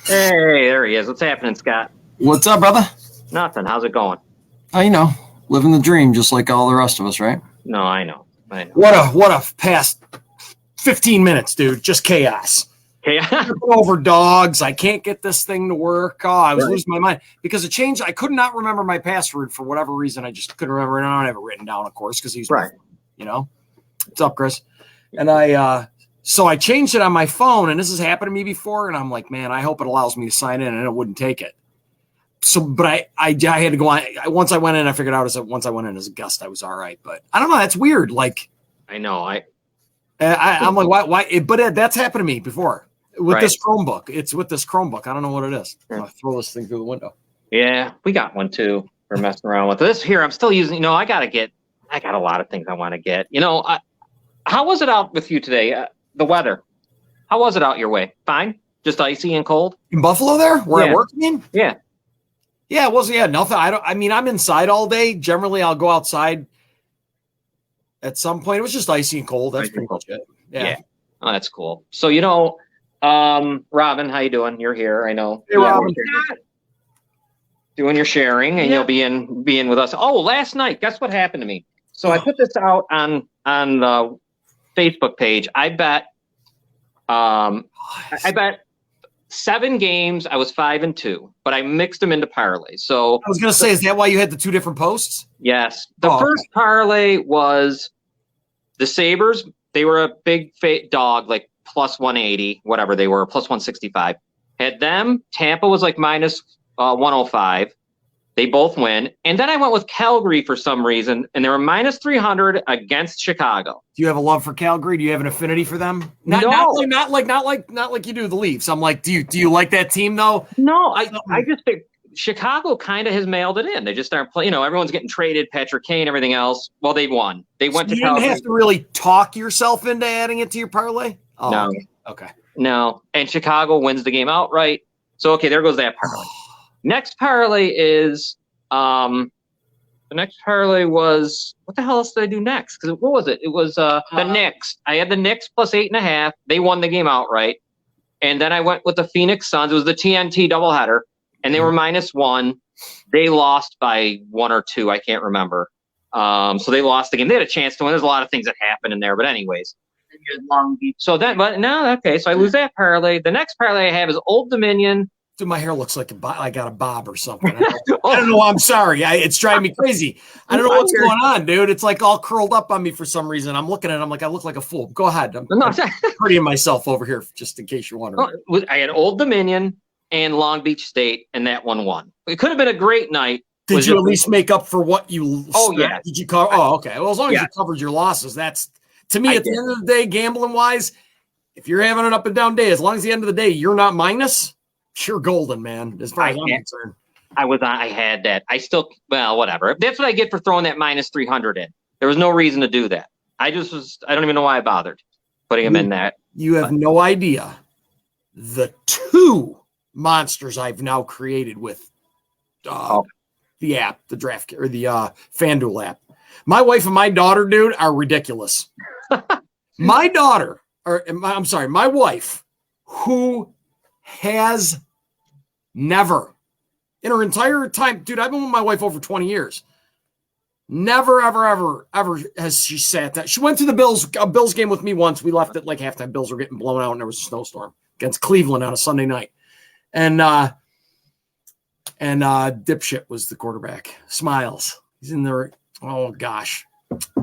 Hey, there he is. What's happening, Scott? What's up, brother? Nothing. How's it going? Living the dream just like all the rest of us, right? No, I know. What a past 15 minutes, dude. Just chaos. Over dogs. I can't get this thing to work. Oh, I was losing my mind because it changed. I could not remember my password for whatever reason. I just couldn't remember it. I don't have it written down, of course, because he's right. What's up, Chris? And so I changed it on my phone, and this has happened to me before. And I'm like, man, I hope it allows me to sign in, and it wouldn't take it. So, but I had to go on. Once I went in, I figured out once I went in as a guest, I was all right. But I don't know. That's weird. Like, I know. I'm like, why? But that's happened to me before with this Chromebook. It's with this Chromebook. I don't know what it is. I'll throw this thing through the window. Yeah, we got one too. We're messing around with this here. I'm still using. I got a lot of things I want to get. How was it out with you today? The weather. How was it out your way? Fine. Just icy and cold in Buffalo. There, where I work. You mean? Yeah. Yeah, it wasn't. Yeah, nothing. I'm inside all day. Generally, I'll go outside at some point. It was just icy and cold. That's pretty much it. Yeah. Oh, that's cool. So, Robin, how you doing? You're here. I know. Hey, Robin. Doing your sharing, and you'll be in with us. Oh, last night, guess what happened to me? So I put this out on the Facebook page. I bet 7 games. I was 5-2, but I mixed them into parlays. So I was going to say, is that why you had the 2 different posts? Yes. The first parlay was the Sabres. They were a big dog, like plus 180, whatever they were, plus 165. Had them. Tampa was like minus 105. They both win. And then I went with Calgary for some reason, and they were minus 300 against Chicago. Do you have a love for Calgary? Do you have an affinity for them? Not like you do the Leafs. I'm like, do you like that team though? No, I just think Chicago kind of has mailed it in. They just aren't playing. Everyone's getting traded, Patrick Kane, everything else. Well, they won. They went to Calgary. You didn't have to really talk yourself into adding it to your parlay? Oh, no. Okay. No. And Chicago wins the game outright. So, okay, there goes that parlay. Next parlay is the next parlay was what the hell else did I do next? Because what was it? It was the Knicks. I had the Knicks plus 8.5. They won the game outright. And then I went with the Phoenix Suns. It was the TNT doubleheader, and they were minus 1. They lost by 1 or 2. I can't remember. So they lost the game. They had a chance to win. There's a lot of things that happened in there, but anyways. Long Beach. So then, but no, okay. So I lose that parlay. The next parlay I have is Old Dominion. Dude, my hair looks like I got a bob or something. I don't know. I'm sorry. It's driving me crazy. I don't know what's going on, dude. It's like all curled up on me for some reason. I'm looking at it. I'm like, I look like a fool. Go ahead. I'm prettying myself over here, just in case you're wondering. I had Old Dominion and Long Beach State, and that one won. It could have been a great night. Did you at least make up for what you? Oh yeah. Did you cover? Oh, okay. Well, as long as you covered your losses, that's to me. At the end of the day, gambling wise, if you're having an up and down day, as long as the end of the day you're not minus. You're golden, man. As far as I'm concerned, I had that. I still, whatever. That's what I get for throwing that minus 300 in. There was no reason to do that. I don't even know why I bothered putting them in that. You have no idea the 2 monsters I've now created with the app, the draft or the FanDuel app. My wife and my daughter, dude, are ridiculous. My wife, who has never in her entire time, dude, I've been with my wife over 20 years. Never, ever has she sat down. She went to the Bills game with me once. We left at like halftime. Bills were getting blown out and there was a snowstorm against Cleveland on a Sunday night. And dipshit was the quarterback. Smiles. He's in there. Oh gosh.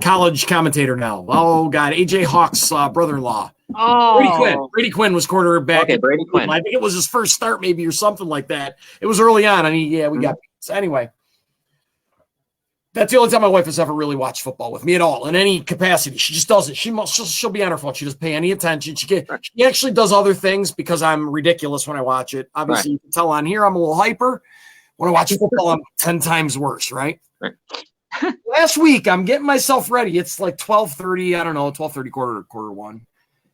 College commentator now. Oh God. AJ Hawk's brother-in-law. Oh, Brady Quinn was quarterback. Okay, Brady Quinn. I think it was his first start, maybe, or something like that. It was early on, and we got. So anyway, that's the only time my wife has ever really watched football with me at all in any capacity. She just doesn't. She'll be on her phone. She doesn't pay any attention. She actually does other things because I'm ridiculous when I watch it. Obviously, you can tell on here I'm a little hyper. When I watch football, I'm 10 times worse. Right. Last week, I'm getting myself ready. It's like 12:30. I don't know, 12:30, quarter 1.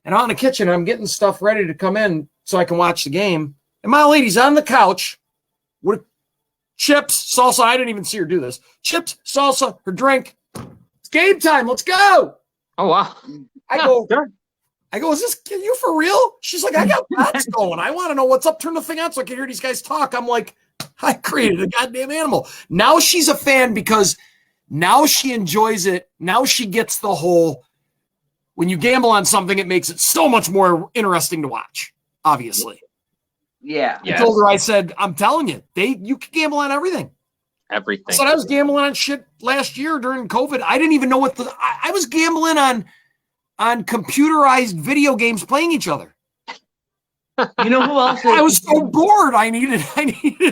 And I'm in the kitchen, I'm getting stuff ready to come in so I can watch the game. And my lady's on the couch with chips, salsa. I didn't even see her do this. Chips, salsa, her drink. It's game time. Let's go. Oh, wow. I go, I go, is this you for real? She's like, I got bets going. I want to know what's up. Turn the thing on so I can hear these guys talk. I'm like, I created a goddamn animal. Now she's a fan because now she enjoys it. Now she gets the whole, when you gamble on something, it makes it so much more interesting to watch, obviously. Yeah. I told her, I said, I'm telling you, you can gamble on everything. Everything. So I was gambling on shit last year during COVID. I didn't even know what I was gambling on computerized video games playing each other. You know who else? I was so bored. I needed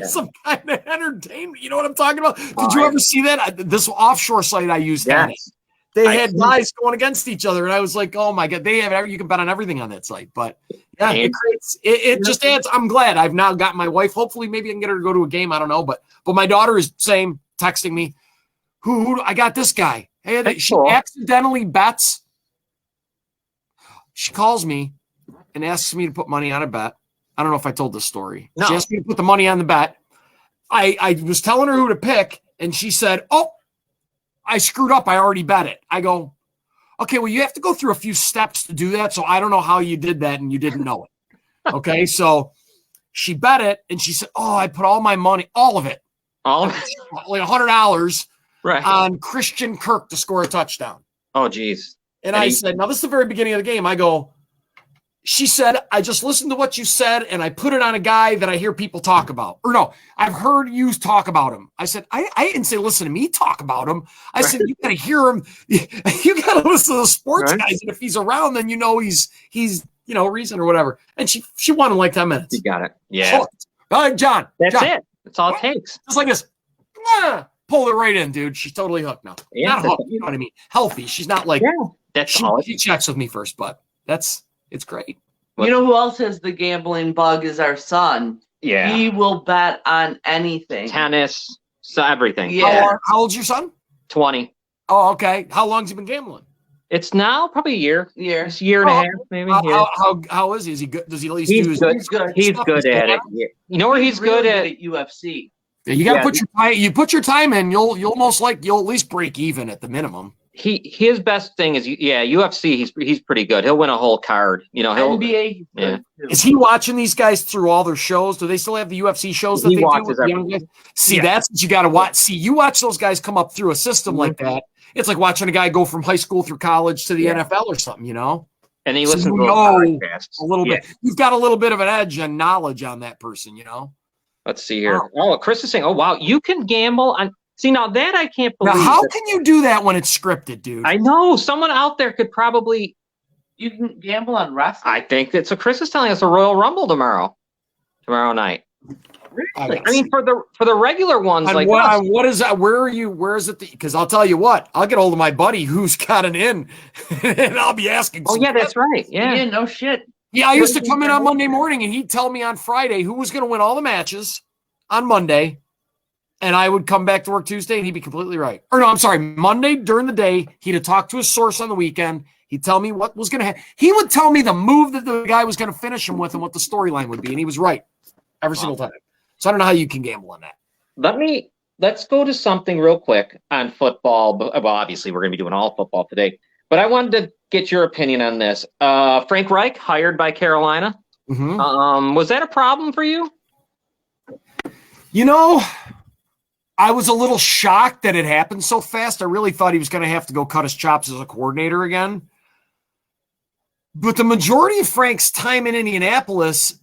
some kind of entertainment. You know what I'm talking about? Did you ever see that? This offshore site I used. Yes. They had guys going against each other, and I was like, "Oh my god!" They have you can bet on everything on that site. But yeah, it just adds. I'm glad I've now got my wife. Hopefully, maybe I can get her to go to a game. I don't know, but my daughter is texting me, "Who I got this guy?" Hey, she accidentally bets. She calls me and asks me to put money on a bet. I don't know if I told this story. No. She asked me to put the money on the bet. I was telling her who to pick, and she said, "Oh, I screwed up. I already bet it." I go, "Okay, well, you have to go through a few steps to do that, so I don't know how you did that and you didn't know it." Okay, so she bet it, and she said, "Oh, I put all my money, all of it, like $100 on Christian Kirk to score a touchdown." Oh, geez. And I said, now this is the very beginning of the game. I go, she said, "I just listened to what you said, and I put it on a guy that I hear people talk about." Or no, I've heard you talk about him. I said, I didn't say listen to me talk about him. I said, you got to hear him. You got to listen to the sports guys. And if he's around, then you know he's a reason or whatever. And she won in like 10 minutes. You got it. Yeah. All right, John. That's it. That's all it takes. Just like this. Pull it right in, dude. She's totally hooked now. Yeah, not hooked, you know what I mean? Healthy. She's not like she checks with me first, but it's great. You know who else has the gambling bug is our son. Yeah. He will bet on anything. Tennis, so everything. Yeah. How old's your son? 20. Oh, okay. How long's he been gambling? It's now probably a year. It's a year and a half, maybe. How is he? Is he good? Does he at least do his good. He's good at it. Yeah. You know where he's really good at UFC. Yeah, you got to put your time in. You'll at least break even at the minimum. His best thing is UFC. He's pretty good. He'll win a whole card. NBA. Yeah. Is he watching these guys through all their shows? Do they still have the UFC shows that they do with the young guys? See, that's what you got to watch. See, you watch those guys come up through a system like that. It's like watching a guy go from high school through college to the NFL or something, And he listens to a little bit. You've got a little bit of an edge and knowledge on that person, Let's see here. Oh, Chris is saying, "Oh wow, you can gamble on." See, now that I can't believe. Now, how can you do that when it's scripted, dude? I know someone out there could probably. You can gamble on wrestling. I think that. So Chris is telling us a Royal Rumble tomorrow night. Really? I mean, for the regular ones, what is that? Where are you? Where is it? Because I'll tell you what, I'll get hold of my buddy who's got an in, and I'll be asking. Oh yeah, that's right. Yeah, no shit. Yeah, I used to come in on Monday morning, and he'd tell me on Friday who was going to win all the matches on Monday, and I would come back to work Tuesday, and he'd be completely right. Or no, I'm sorry, Monday during the day, he'd have talked to his source on the weekend. He'd tell me what was going to happen. He would tell me the move that the guy was going to finish him with and what the storyline would be, and he was right every single time. So I don't know how you can gamble on that. Let's go to something real quick on football. Well, obviously, we're going to be doing all football today. But I wanted to get your opinion on this. Frank Reich, hired by Carolina. Mm-hmm. Was that a problem for you? I was a little shocked that it happened so fast. I really thought he was going to have to go cut his chops as a coordinator again. But the majority of Frank's time in Indianapolis,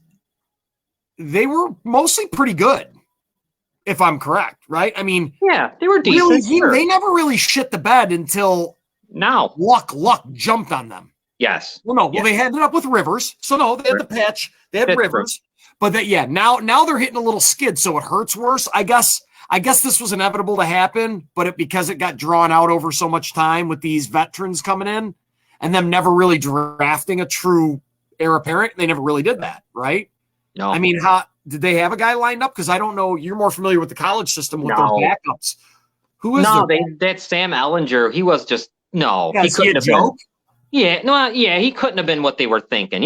they were mostly pretty good, if I'm correct, right? I mean, yeah, they were decent. They never really shit the bed until now. Luck jumped on them. Yes. Well, they ended up with Rivers. So no, they had the patch. They had Rivers. But now they're hitting a little skid, so it hurts worse. I guess this was inevitable to happen, but because it got drawn out over so much time with these veterans coming in and them never really drafting a true heir apparent, they never really did that, right? No. I mean, how did they have a guy lined up? Because I don't know. You're more familiar with the college system with their backups. Who is that's Sam Ellinger. He was just no. Yeah, he couldn't have joke. He couldn't have been what they were thinking.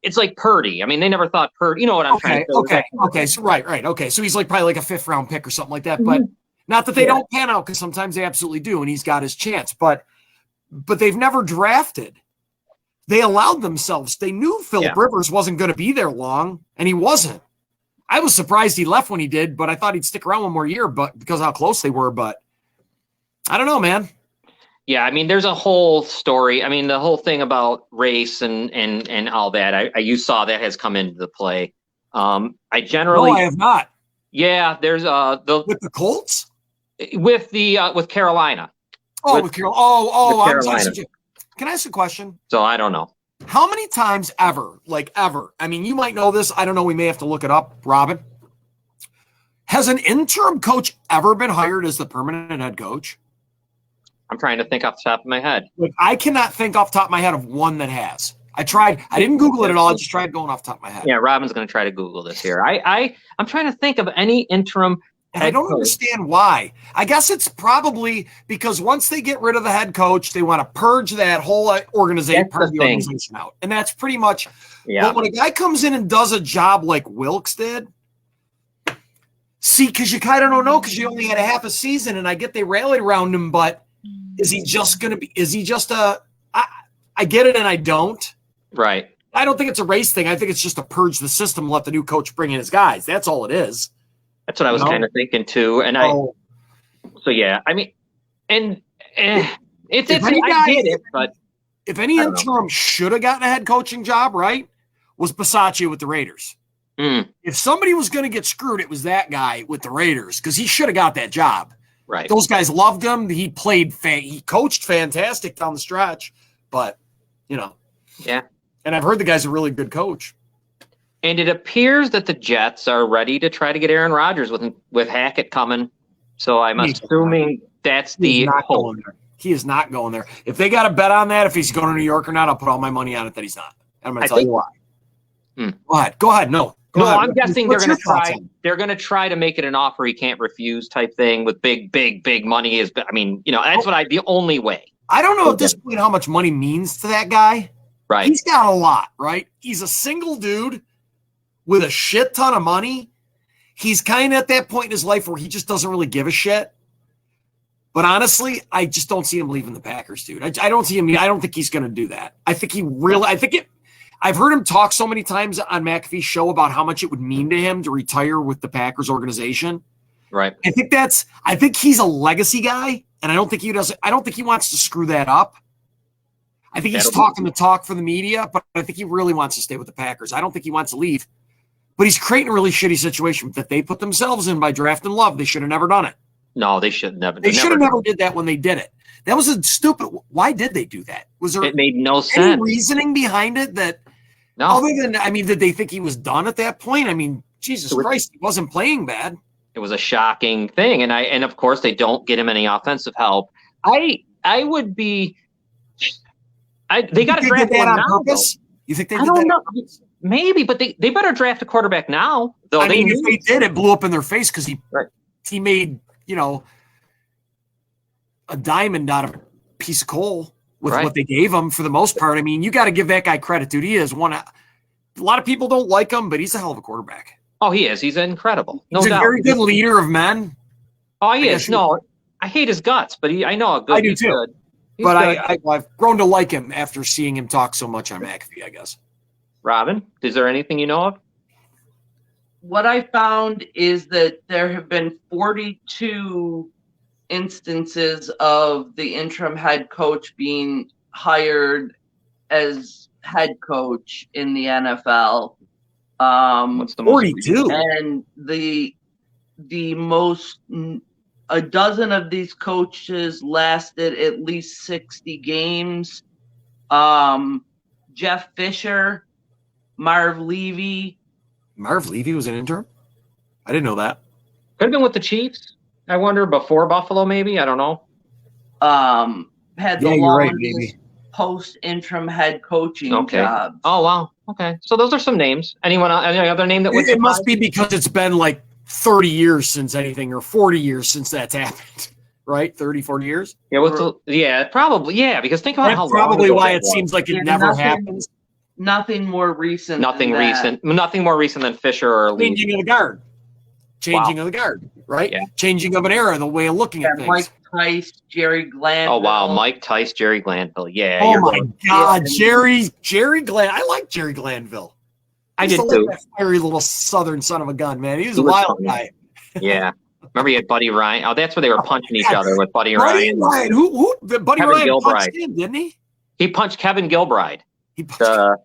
It's like Purdy. I mean, they never thought Purdy. You know what I'm trying to say? Okay. So right. Okay, so he's probably like a 5th round pick or something like that. But not that they don't pan out, because sometimes they absolutely do, and he's got his chance. But they've never drafted. They allowed themselves. They knew Phillip Rivers wasn't going to be there long, and he wasn't. I was surprised he left when he did, but I thought he'd stick around one more year, but because of how close they were. But I don't know, man. Yeah, I mean, there's a whole story. I mean, the whole thing about race and all that. You saw that has come into the play. I have not. Yeah, there's with the Colts, with Carolina. Oh, with Carolina. With Carolina. Can I ask a question? So I don't know. How many times ever, I mean, you might know this. I don't know. We may have to look it up. Robin, has an interim coach ever been hired as the permanent head coach? I'm trying to think off the top of my head. I cannot think off the top of my head of one that has. I tried. I didn't Google it at all. I just tried going off the top of my head. Yeah, Robin's going to try to Google this here. I'm trying to think of any interim. I don't understand why. I guess it's probably because once they get rid of the head coach, they want to purge that whole organization out. And that's pretty much. Yeah. But when a guy comes in and does a job like Wilkes did, see, because you kind of don't know because you only had a half a season, and I get they rallied around him, but is he just going to be? Is he just a? I get it, and I don't. Right. I don't think it's a race thing. I think it's just to purge the system, let the new coach bring in his guys. That's all it is. That's what I was kind of thinking too, and so yeah, I mean, and it's I get it, but if any interim should have gotten a head coaching job, right, was Bisaccia with the Raiders. If somebody was going to get screwed, it was that guy with the Raiders because he should have got that job. Right, those guys loved him. He played, he coached fantastic down the stretch, but yeah. And I've heard the guy's a really good coach. And it appears that the Jets are ready to try to get Aaron Rodgers with Hackett coming. So I'm assuming that's the hope. He is not going there. If they got a bet on that, if he's going to New York or not, I'll put all my money on it that he's not. I'm going to tell you why. Go ahead. No, I'm guessing they're going to try. They're going to try to make it an offer he can't refuse type thing with big money. That's the only way. I don't know at this point how much money means to that guy. Right. He's got a lot, right? He's a single dude with a shit ton of money. He's kind of at that point in his life where he just doesn't really give a shit. But honestly, I just don't see him leaving the Packers, dude. I don't see him. I don't think he's going to do that. I've heard him talk so many times on McAfee's show about how much it would mean to him to retire with the Packers organization. Right. I think he's a legacy guy, and I don't think he wants to screw that up. I think he's talking the talk for the media, but I think he really wants to stay with the Packers. I don't think he wants to leave. But he's creating a really shitty situation that they put themselves in by drafting Love. They should have never done it. No, they should never. They should have never did that when they did it. That was a stupid. Why did they do that? Was there? It made no any sense. Reasoning behind it that? No. Other than, did they think he was done at that point? Jesus Christ, he wasn't playing bad. It was a shocking thing, and of course they don't get him any offensive help. I would be. They got to draft one on now. Purpose? You think they did I don't that? know. Maybe, but they better draft a quarterback now. Though if they did, it blew up in their face because he made a diamond out of a piece of coal with what they gave him for the most part. You got to give that guy credit, dude. He is one. A lot of people don't like him, but he's a hell of a quarterback. Oh, he is. He's incredible. No he's doubt. A very good leader of men. Oh, he is. No, I hate his guts, but I know how good. I do too. Good. But I've grown to like him after seeing him talk so much on McAfee, I guess. Robin, is there anything you know of? What I found is that there have been 42 instances of the interim head coach being hired as head coach in the NFL. What's the most 42? And the most, a dozen of these coaches lasted at least 60 games. Jeff Fisher, Marv Levy. Marv Levy was an interim? I didn't know that. Could have been with the Chiefs. I wonder before Buffalo, maybe. I don't know. Had the longest post-interim head coaching jobs. Oh, wow. Okay. So those are some names. Any other name that would It must be because it's been like 30 years since anything, or 40 years since that's happened. Right? 30, 40 years? Yeah, probably. Yeah, because think about how probably why it seems like it never happens. Nothing more recent. Nothing more recent than Fisher or Lee. Changing of the guard. changing of the guard, right? Yeah. Changing of an era, the way of looking at things. Mike Tice, Jerry Glanville. Oh wow, Mike Tice, Jerry Glanville. Yeah. Oh my right. God, Jerry I like Jerry Glanville. I used did to like too. that fiery little Southern son of a gun, man. He was a He was wild funny. guy. Yeah. Remember he had Buddy Ryan. Oh, that's where they were punching each other with Buddy Buddy Ryan. Ryan. Who Buddy Kevin Ryan punched Gilbride. him, didn't he? He punched Kevin Gilbride, He punched the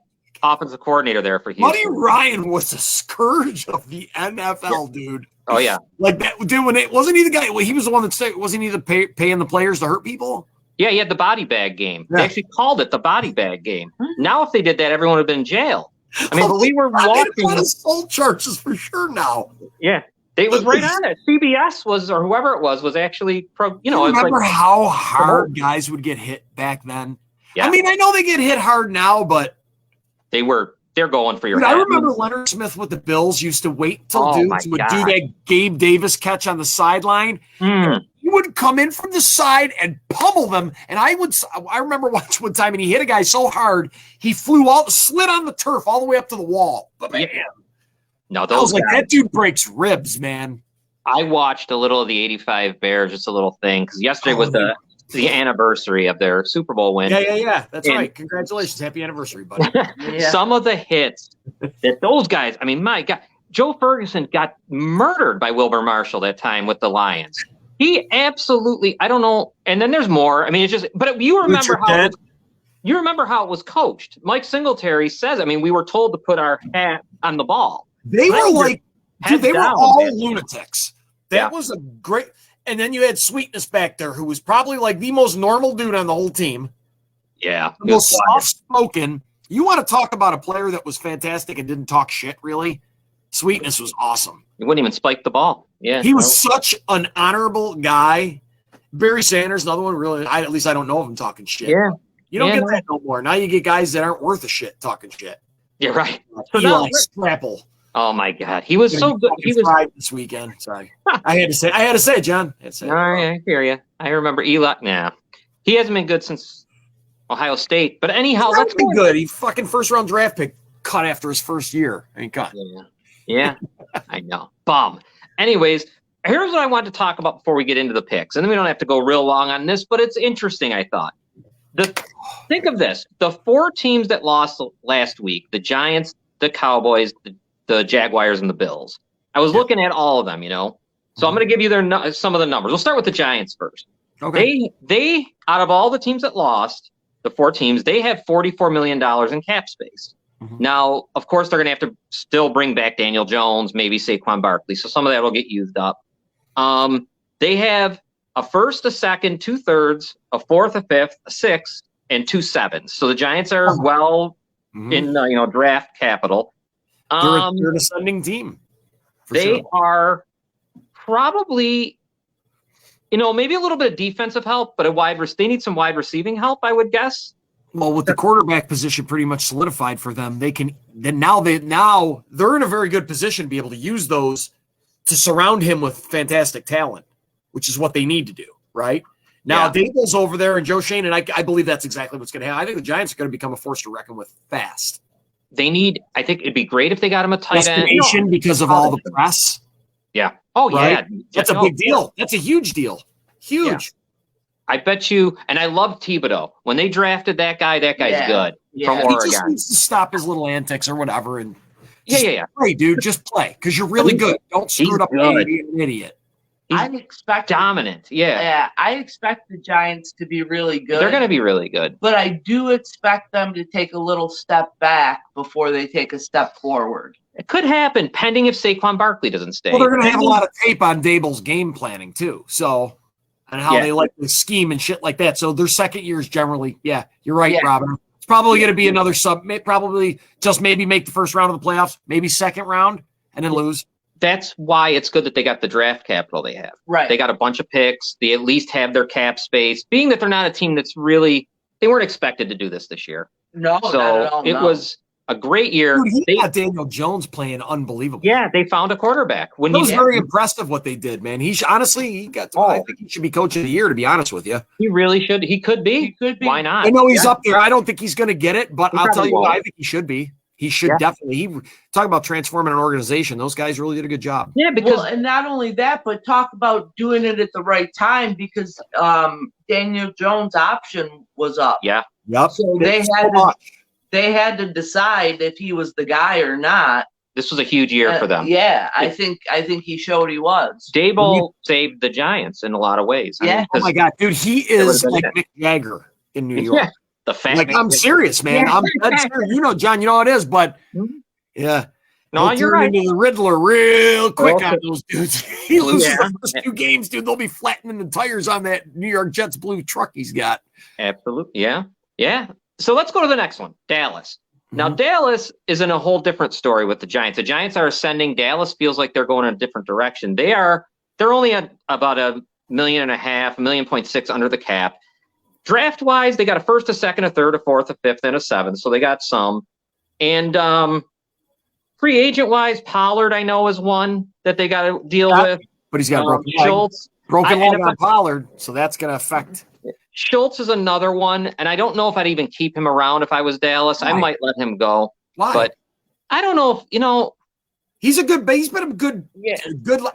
offensive coordinator there for Houston. Buddy Ryan was a scourge of the NFL, dude. Oh yeah. Like that, dude. When it wasn't he the guy? Well, he was the one that said, wasn't he the paying the players to hurt people? Yeah, he had the body bag game. Yeah. They actually called it the body bag game. Now, if they did that, everyone would have been in jail. I mean, but we were watching. Assault charges for sure now. Yeah, it was right on it. CBS was, or whoever it was actually pro. You know, it's remember like how hard guys would get hit back then? Yeah. I mean, I know they get hit hard now, but they're going for your dude, head. I remember Leonard Smith with the Bills used to wait till dudes would do that Gabe Davis catch on the sideline. He would come in from the side and pummel them. And I remember watching one time and he hit a guy so hard, he slid on the turf all the way up to the wall. But man, no, I was like, that dude breaks ribs, man. I watched a little of the 85 Bears, just a little thing, because yesterday was the anniversary of their Super Bowl win. Yeah. That's right. Congratulations. Happy anniversary, buddy. Some of the hits that those guys, I mean, my God, Joe Ferguson got murdered by Wilbur Marshall that time with the Lions. He absolutely, I don't know. And then there's more. I mean, it's just, but you remember how it was coached. Mike Singletary says, I mean, we were told to put our hat on the ball. They were like, dude, they were all lunatics. That was a great. And then you had Sweetness back there, who was probably like the most normal dude on the whole team. Yeah. The most soft-spoken. You want to talk about a player that was fantastic and didn't talk shit, really? Sweetness was awesome. He wouldn't even spike the ball. Yeah. He was such an honorable guy. Barry Sanders, another one, really. At least I don't know of him talking shit. Yeah. You don't get that no more. Now you get guys that aren't worth a shit talking shit. Yeah, right. So Eli Scrapple. Oh my God, he was so good. He was this weekend. Sorry, I had to say it, John. I hear you. I remember Eli. Nah, he hasn't been good since Ohio State. But anyhow, let's be good. He fucking first round draft pick cut after his first year. I mean, cut. Yeah, I know. Bum. Anyways, here's what I wanted to talk about before we get into the picks, and then we don't have to go real long on this, but it's interesting. I thought. Think of this: the 4 teams that lost last week, the Giants, the Cowboys, the Jaguars, and the Bills. I was looking at all of them, So I'm going to give you some of the numbers. We'll start with the Giants first. Okay. They out of all the teams that lost, the 4 teams, they have $44 million in cap space. Now, of course, they're going to have to still bring back Daniel Jones, maybe Saquon Barkley. So some of that will get used up. They have a first, a second, 2/3, a fourth, a fifth, a sixth, and 2 7s. So the Giants are in draft capital. They're an ascending team. They are probably, maybe a little bit of defensive help, but they need some wide receiving help, I would guess. Well, with the quarterback position pretty much solidified for them, they're in a very good position to be able to use those to surround him with fantastic talent, which is what they need to do, right? Now, Dable's over there and Joe Shane, and I believe that's exactly what's going to happen. I think the Giants are going to become a force to reckon with fast. I think it'd be great if they got him a tight end. Because of all the press. Yeah. Oh, right? Yeah. That's a big deal. That's a huge deal. Huge. Yeah. I bet you, and I love Thibodeau. When they drafted that guy's good from Oregon. He just needs to stop his little antics or whatever. And play, dude. Just play because you're really good. Don't screw it up and be an idiot. I expect dominant. Yeah. I expect the Giants to be really good. They're going to be really good. But I do expect them to take a little step back before they take a step forward. It could happen, pending if Saquon Barkley doesn't stay. Well, they're going to have a lot of tape on Dable's game planning too. So, and how they like to scheme and shit like that. So their second year is generally, you're right, Robin. It's probably going to be another probably just maybe make the first round of the playoffs, maybe second round, and then lose. That's why it's good that they got the draft capital they have. Right. They got a bunch of picks. They at least have their cap space, being that they're not a team that's really, they weren't expected to do this year. No, so not at all, it was a great year. Dude, he got Daniel Jones playing unbelievable. Yeah, they found a quarterback. It was very impressive what they did, man. I think he should be coach of the year, to be honest with you. He really should. He could be. Why not? I know he's up there. I don't think he's going to get it, but I'll tell you what, I think he should be. He should definitely. Talk about transforming an organization. Those guys really did a good job. Yeah, because and not only that, but talk about doing it at the right time because Daniel Jones' option was up. Yeah. Yep. So they had to decide if he was the guy or not. This was a huge year for them. Yeah, I think he showed he was. Dable saved the Giants in a lot of ways. Yeah. Oh my God, dude, he is like Mick Jagger in New York. Yeah. The fact, like, I'm serious, man. Yeah. I'm dead serious. You know, John, you know how it is, but yeah. No, you're right. Into the Riddler real quick on those dudes. He loses the first 2 games, dude. They'll be flattening the tires on that New York Jets blue truck he's got. Absolutely. Yeah. Yeah. So let's go to the next one, Dallas. Now, Dallas is in a whole different story with the Giants. The Giants are ascending. Dallas feels like they're going in a different direction. They're only at about $1.5 million, $1.6 million under the cap. Draft wise, they got a first, a second, a third, a fourth, a fifth, and a seventh. So they got some. And free agent wise, Pollard, I know, is one that they got to deal with. But he's got Schultz. Broken leg on Pollard, so that's going to affect. Schultz is another one, and I don't know if I'd even keep him around if I was Dallas. Why? I might let him go. Why? But I don't know if, he's been a good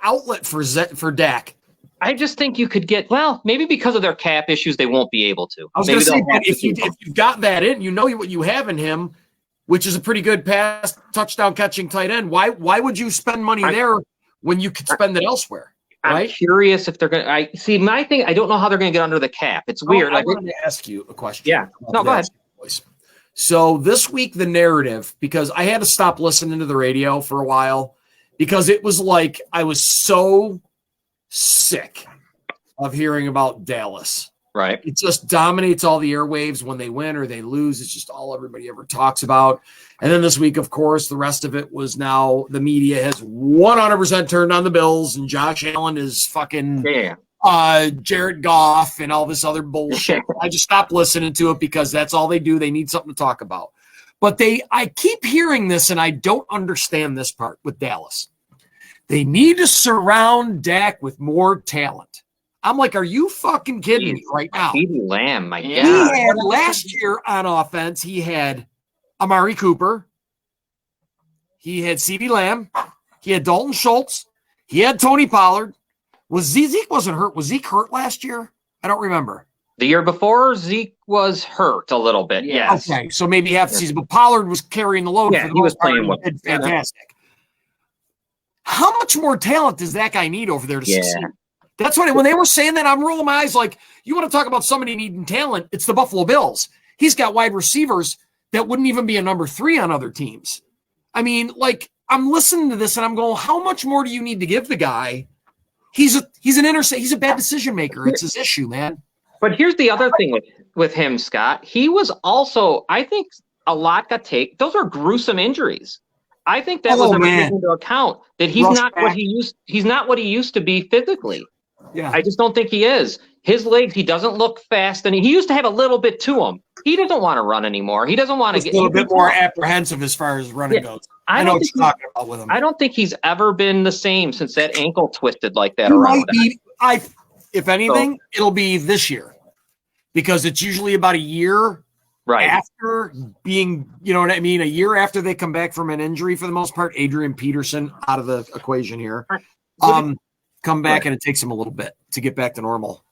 outlet for Dak. I just think you could get, maybe because of their cap issues, they won't be able to. I was going to say, if you've got that in, you know what you have in him, which is a pretty good pass, touchdown catching tight end. Why would you spend money there when you could spend it elsewhere? Right? I'm curious if they're going to. My thing, I don't know how they're going to get under the cap. It's weird. I wanted to ask you a question. Yeah. No, go ahead. So this week, the narrative, because I had to stop listening to the radio for a while because it was like I was so sick of hearing about Dallas. Right. It just dominates all the airwaves when they win or they lose. It's just all everybody ever talks about. And then this week, of course, the rest of it was now the media has 100% turned on the Bills and Josh Allen is fucking Jared Goff and all this other bullshit. I just stopped listening to it because that's all they do. They need something to talk about. But I keep hearing this and I don't understand this part with Dallas. They need to surround Dak with more talent. I'm like, are you fucking kidding me right now? CeeDee Lamb, my God. He had last year on offense, he had Amari Cooper. He had CeeDee Lamb. He had Dalton Schultz. He had Tony Pollard. Zeke wasn't hurt? Was Zeke hurt last year? I don't remember. The year before, Zeke was hurt a little bit, yes. Okay, so maybe half the season. But Pollard was carrying the load. Yeah, he was playing well. Fantastic. How much more talent does that guy need over there to succeed? That's what when they were saying that, I'm rolling my eyes like, you want to talk about somebody needing talent, it's the Buffalo Bills. He's got wide receivers that wouldn't even be a number 3 on other teams. I mean, like, I'm listening to this and I'm going, how much more do you need to give the guy? He's a bad decision maker. It's his issue, man. But here's the other thing with him, Scott. He was also, I think a lot got taken. Those are gruesome injuries. I think that was taken into account that he's not what he used to be physically. Yeah. I just don't think he is. His legs, he doesn't look fast, and he used to have a little bit to him. He doesn't want to run anymore. He doesn't want to get a little bit more apprehensive as far as running goes. I know what you're talking about with him. I don't think he's ever been the same since that ankle twisted like that. If anything, it'll be this year because it's usually about a year after being, you know what I mean? A year after they come back from an injury for the most part. Adrian Peterson out of the equation here. Come back and it takes him a little bit to get back to normal.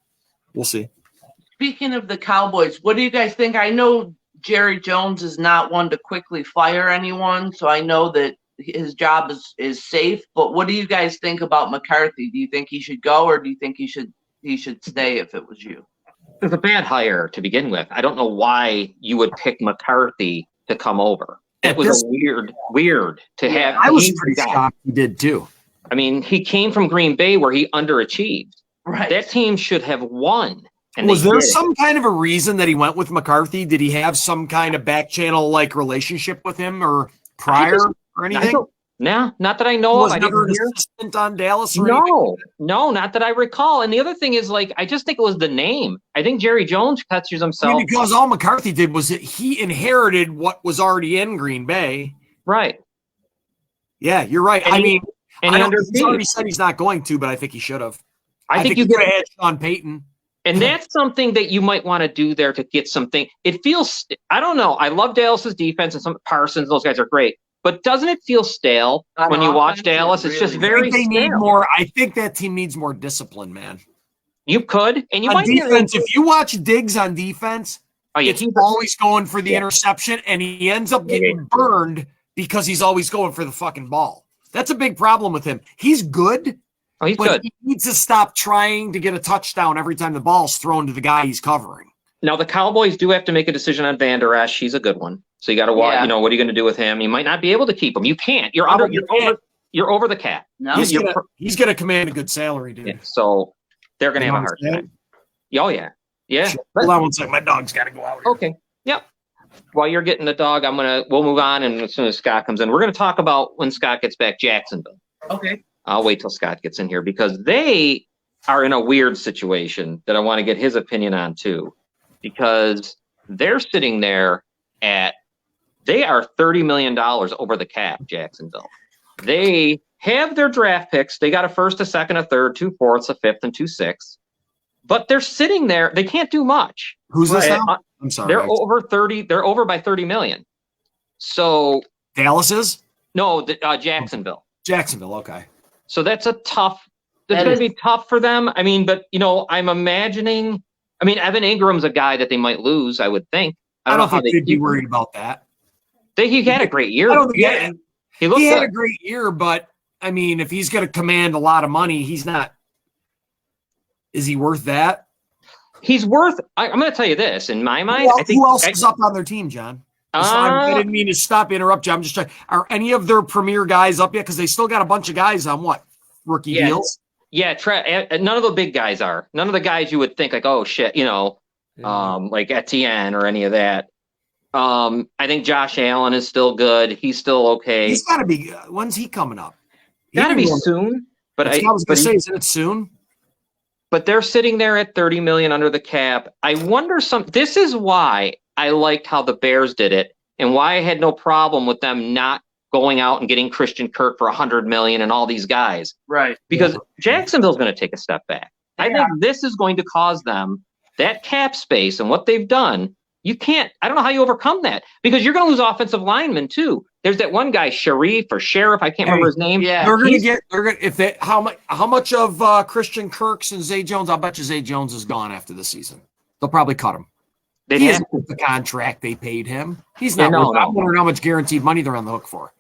We'll see. Speaking of the Cowboys, what do you guys think? I know Jerry Jones is not one to quickly fire anyone, so I know that his job is safe. But what do you guys think about McCarthy? Do you think he should go, or do you think he should stay if it was you? It's a bad hire to begin with. I don't know why you would pick McCarthy to come over. It was weird to have. I was pretty shocked he did too. I mean, he came from Green Bay where he underachieved. Right. That team should have won. And was there some kind of a reason that he went with McCarthy? Did he have some kind of back channel like relationship with him or prior or anything? No, not that I know was of. Never an assistant on Dallas or anything? No, not that I recall. And the other thing is, like, I just think it was the name. I think Jerry Jones catches himself. I mean, because all McCarthy did was that he inherited what was already in Green Bay. Right. Yeah, you're right. And he's already said he's not going to, but I think he should have. I think you could have had Sean Payton. And that's something that you might want to do there to get something. It feels, I don't know. I love Dallas's defense and some Parsons. Those guys are great. But doesn't it feel stale when you watch Dallas? It's just very they stale. need more. I think that team needs more discipline, man. You could. And you on might defense, if you watch Diggs on defense, he's always going for the interception, and he ends up getting burned because he's always going for the fucking ball. That's a big problem with him. He's good. Oh, he's good. He needs to stop trying to get a touchdown every time the ball's thrown to the guy he's covering. Now, the Cowboys do have to make a decision on Van Der Esch. He's a good one. So you got to watch, what are you going to do with him? You might not be able to keep him. You can't. You're over the cap. No, he's going to command a good salary, dude. Yeah, so they're going to have a hard time. Oh, yeah. Yeah. Sure. Hold on one second. My dog's got to go out here. Okay. Yep. While you're getting the dog, we'll move on. And as soon as Scott comes in, we're going to talk about when Scott gets back, Jacksonville. Okay. I'll wait till Scott gets in here because they are in a weird situation that I want to get his opinion on too, because they're sitting there they are $30 million over the cap, Jacksonville. They have their draft picks. They got a first, a second, a third, 2 fourths, a fifth, and 2 sixths. But they're sitting there. They can't do much. Who's this now? I'm sorry. They're over 30. They're over by 30 million. So Dallas is? No, Jacksonville. Jacksonville. Okay. So that's going to be tough for them. I mean, but I'm imagining. I mean, Evan Ingram's a guy that they might lose. I would think. I don't think they'd be worried about that. He had a great year. I don't think he had good. A great year, but I mean, if he's going to command a lot of money, he's not. Is he worth that? He's worth. I'm going to tell you this. In my mind, I think who else is up on their team, John? I didn't mean to interrupt you. I'm just trying. Are any of their premier guys up yet? Because they still got a bunch of guys on rookie deals. Yeah, none of the big guys are. None of the guys you would think like, oh shit, like Etienne or any of that. I think Josh Allen is still good. He's still okay. He's got to be. When's he coming up? Got to be soon. But I was going to say, isn't it soon? But they're sitting there at 30 million under the cap. I wonder this is why I liked how the Bears did it and why I had no problem with them not going out and getting Christian Kirk for 100 million and all these guys. Right. Because Jacksonville's going to take a step back. I think this is going to cause them that cap space and what they've done. I don't know how you overcome that because you're going to lose offensive linemen too. There's that one guy, Sheriff, I can't remember his name. Yeah. How much of Christian Kirk's and Zay Jones? I'll bet you Zay Jones is gone after the season. They'll probably cut him. He isn't worth the contract they paid him. He's not worth I wonder how much guaranteed money they're on the hook for.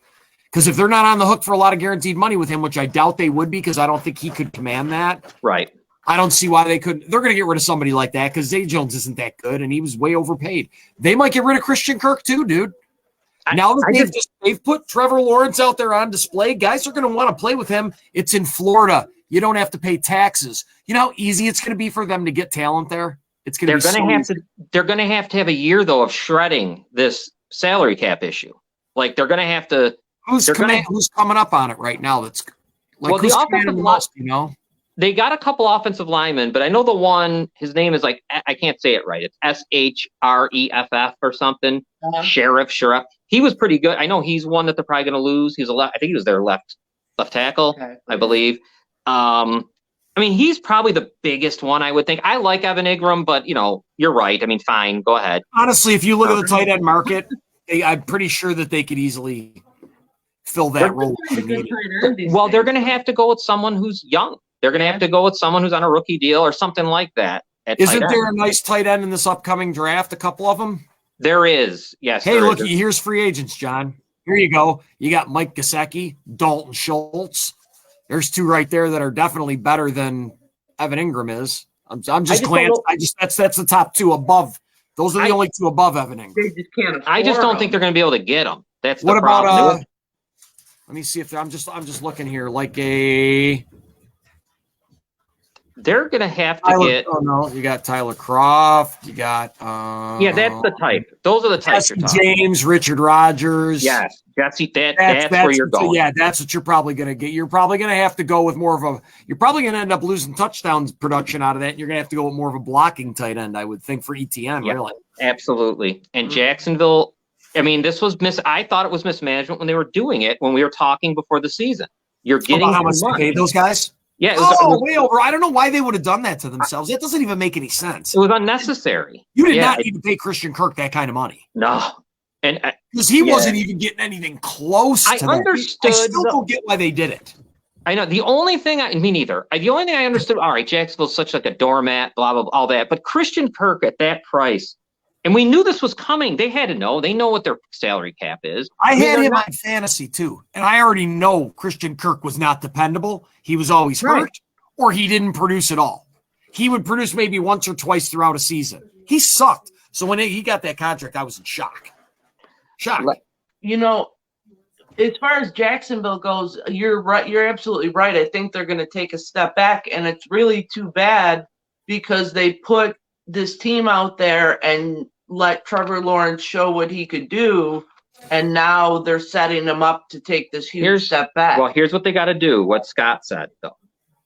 Because if they're not on the hook for a lot of guaranteed money with him, which I doubt they would be because I don't think he could command that. Right. I don't see why they couldn't. They're going to get rid of somebody like that because Zay Jones isn't that good and he was way overpaid. They might get rid of Christian Kirk too, dude. Now that they've put Trevor Lawrence out there on display, guys are going to want to play with him. It's in Florida. You don't have to pay taxes. You know how easy it's going to be for them to get talent there? It's going to be they're going to have a year though of shredding this salary cap issue. Like they're going to have to. Who's coming up on it right now? That's like the offensive line. They got a couple offensive linemen, but I know the one. His name is I can't say it right. It's Shreff or something. Sheriff. He was pretty good. I know he's one that they're probably going to lose. He's I think he was their left tackle, I believe. I mean, he's probably the biggest one, I would think. I like Evan Ingram, but, you're right. I mean, fine. Go ahead. Honestly, if you look at the tight end market, I'm pretty sure that they could easily fill that role. Well, they're going to have to go with someone who's young. They're going to have to go with someone who's on a rookie deal or something like that. Isn't there a nice tight end in this upcoming draft, a couple of them? There is, yes. Hey, look, here's free agents, John. Here you go. You got Mike Gesicki, Dalton Schultz. There's 2 right there that are definitely better than Evan Ingram is. I'm just glancing. That's the top 2 above. Those are the only 2 above Evan Ingram. They just can't. I just don't think they're going to be able to get them. That's what the problem. About? Let me see if I'm just looking here. Like a. They're going to have to get. Oh no, you got Tyler Croft. You got. Yeah, that's the type. Those are the types. Jesse James, Richard Rodgers. Yes, Jesse. That's where you're going. Yeah, that's what you're probably going to get. You're probably going to have to go with more of a. You're probably going to end up losing touchdowns production out of that. And you're going to have to go with more of a blocking tight end, I would think, for ETN. Yep, really. Absolutely. And Jacksonville. I mean, this was I thought it was mismanagement when they were doing it when we were talking before the season. You're getting how much to pay those guys. Yeah, it was way over. I don't know why they would have done that to themselves. That doesn't even make any sense. It was unnecessary. You did not need to pay Christian Kirk that kind of money. No. And because he wasn't even getting anything close to that. Understood. I still don't get why they did it. I know. The only thing me neither. The only thing I understood, all right, Jacksonville's such like a doormat, blah, blah, blah, all that. But Christian Kirk at that price, and we knew this was coming. They had to know. They know what their salary cap is. I had him on fantasy too. And I already know Christian Kirk was not dependable. He was always hurt or he didn't produce at all. He would produce maybe once or twice throughout a season. He sucked. So when he got that contract, I was in shock. You know, as far as Jacksonville goes, you're right. You're absolutely right. I think they're going to take a step back, and it's really too bad because they put this team out there and let Trevor Lawrence show what he could do, and now they're setting him up to take this huge step back. Well, here's what they got to do. What Scott said, though.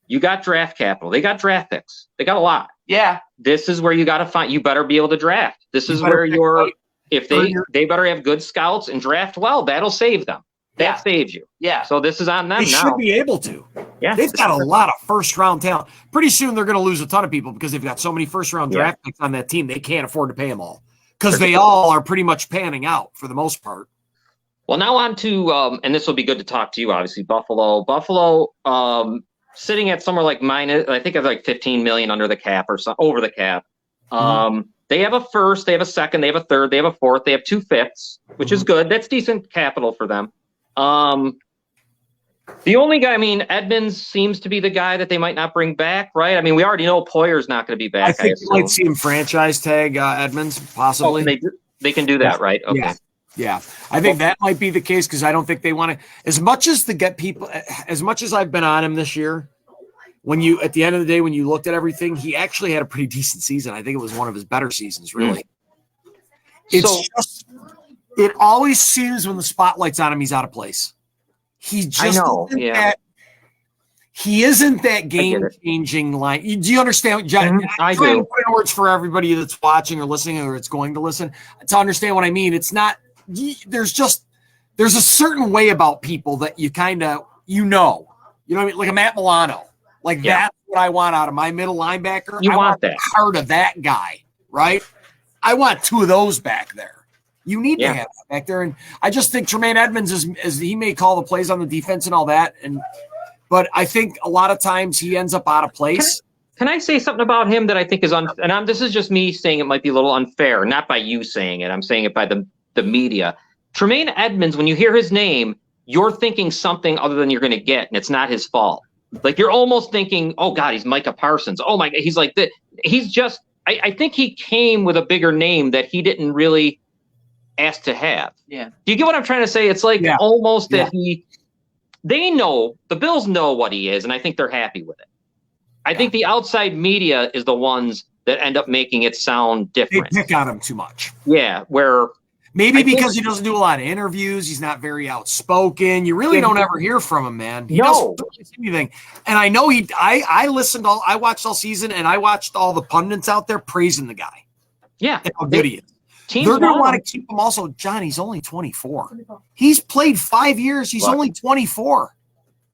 You got draft capital. They got draft picks. They got a lot. Yeah. This is where you got to find. You better be able to draft. This is where you're. If they better have good scouts and draft well, that'll save them. That saves you. Yeah. So this is on them now. They should be able to. Yeah. They've got a lot of first-round talent. Pretty soon they're going to lose a ton of people because they've got so many first-round draft picks on that team, they can't afford to pay them all because they all are pretty much panning out for the most part. Well, now on to, and this will be good to talk to you, obviously, Buffalo. Buffalo sitting at somewhere like minus, I think it's like 15 million under the cap or so, over the cap. They have a first, they have a second, they have a third, they have a fourth, they have 2 fifths, which is good. That's decent capital for them. The only guy, Edmonds seems to be the guy that they might not bring back, right? We already know Poyer's not going to be back. I think you might see him franchise tag Edmonds, possibly. Oh, they can do that, right? Okay. Yeah. I think that might be the case because I don't think they want to, as much as I've been on him this year, at the end of the day, when you looked at everything, he actually had a pretty decent season. I think it was one of his better seasons, really. It always seems when the spotlight's on him, he's out of place. He just he isn't that game-changing line. Do you understand? John, I do. Put in words for everybody that's watching or listening or it's going to listen to understand what I mean. It's not. There's a certain way about people that you kind of what I mean, like a Matt Milano. That's what I want out of my middle linebacker. You want that heart of that guy, right? I want 2 of those back there. You need to have that back there, and I just think Tremaine Edmonds is he may call the plays on the defense and all that, but I think a lot of times he ends up out of place. Can I say something about him that I think is this is just me saying it might be a little unfair, not by you saying it. I'm saying it by the media. Tremaine Edmonds, when you hear his name, you're thinking something other than you're going to get, and it's not his fault. Like you're almost thinking, oh God, he's Micah Parsons. Oh my God, he's like that. He's just. I think he came with a bigger name that he didn't really ask to have. Yeah. Do you get what I'm trying to say? It's like almost that they know, the Bills know what he is, and I think they're happy with it. I think the outside media is the ones that end up making it sound different. They pick on him too much. Yeah, where maybe because he doesn't do a lot of interviews, he's not very outspoken. You really don't ever hear from him, man. He doesn't do anything. And I know I watched all season, and I watched all the pundits out there praising the guy. Yeah. And how good he is. They're going to want to keep him also. John, he's only 24. He's played 5 years. He's only 24.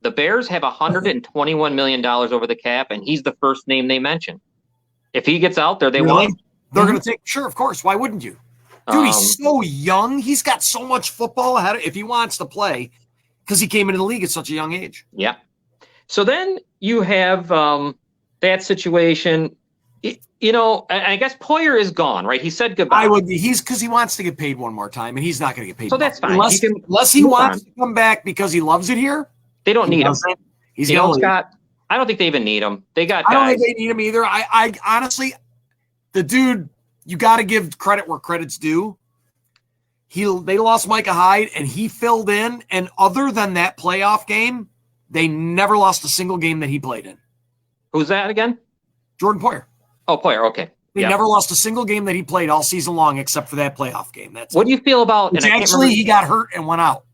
The Bears have $121 million over the cap, and he's the first name they mention. If he gets out there, they want him. They're going to take, sure, of course. Why wouldn't you? Dude, he's so young. He's got so much football ahead if he wants to play because he came into the league at such a young age. Yeah. So then you have that situation. I guess Poyer is gone, right? He said goodbye. He's because he wants to get paid one more time, and he's not going to get paid. So that's fine. Unless he wants to come back because he loves it here. They don't need him. He's Scott. I don't think they even need him. They got guys. I don't think they need him either. I honestly, the dude, you got to give credit where credit's due. They lost Micah Hyde, and he filled in. And other than that playoff game, they never lost a single game that he played in. Who's that again? Jordan Poyer. Oh, Poyer. Okay. They never lost a single game that he played all season long except for that playoff game. What do you feel about? He got hurt and went out.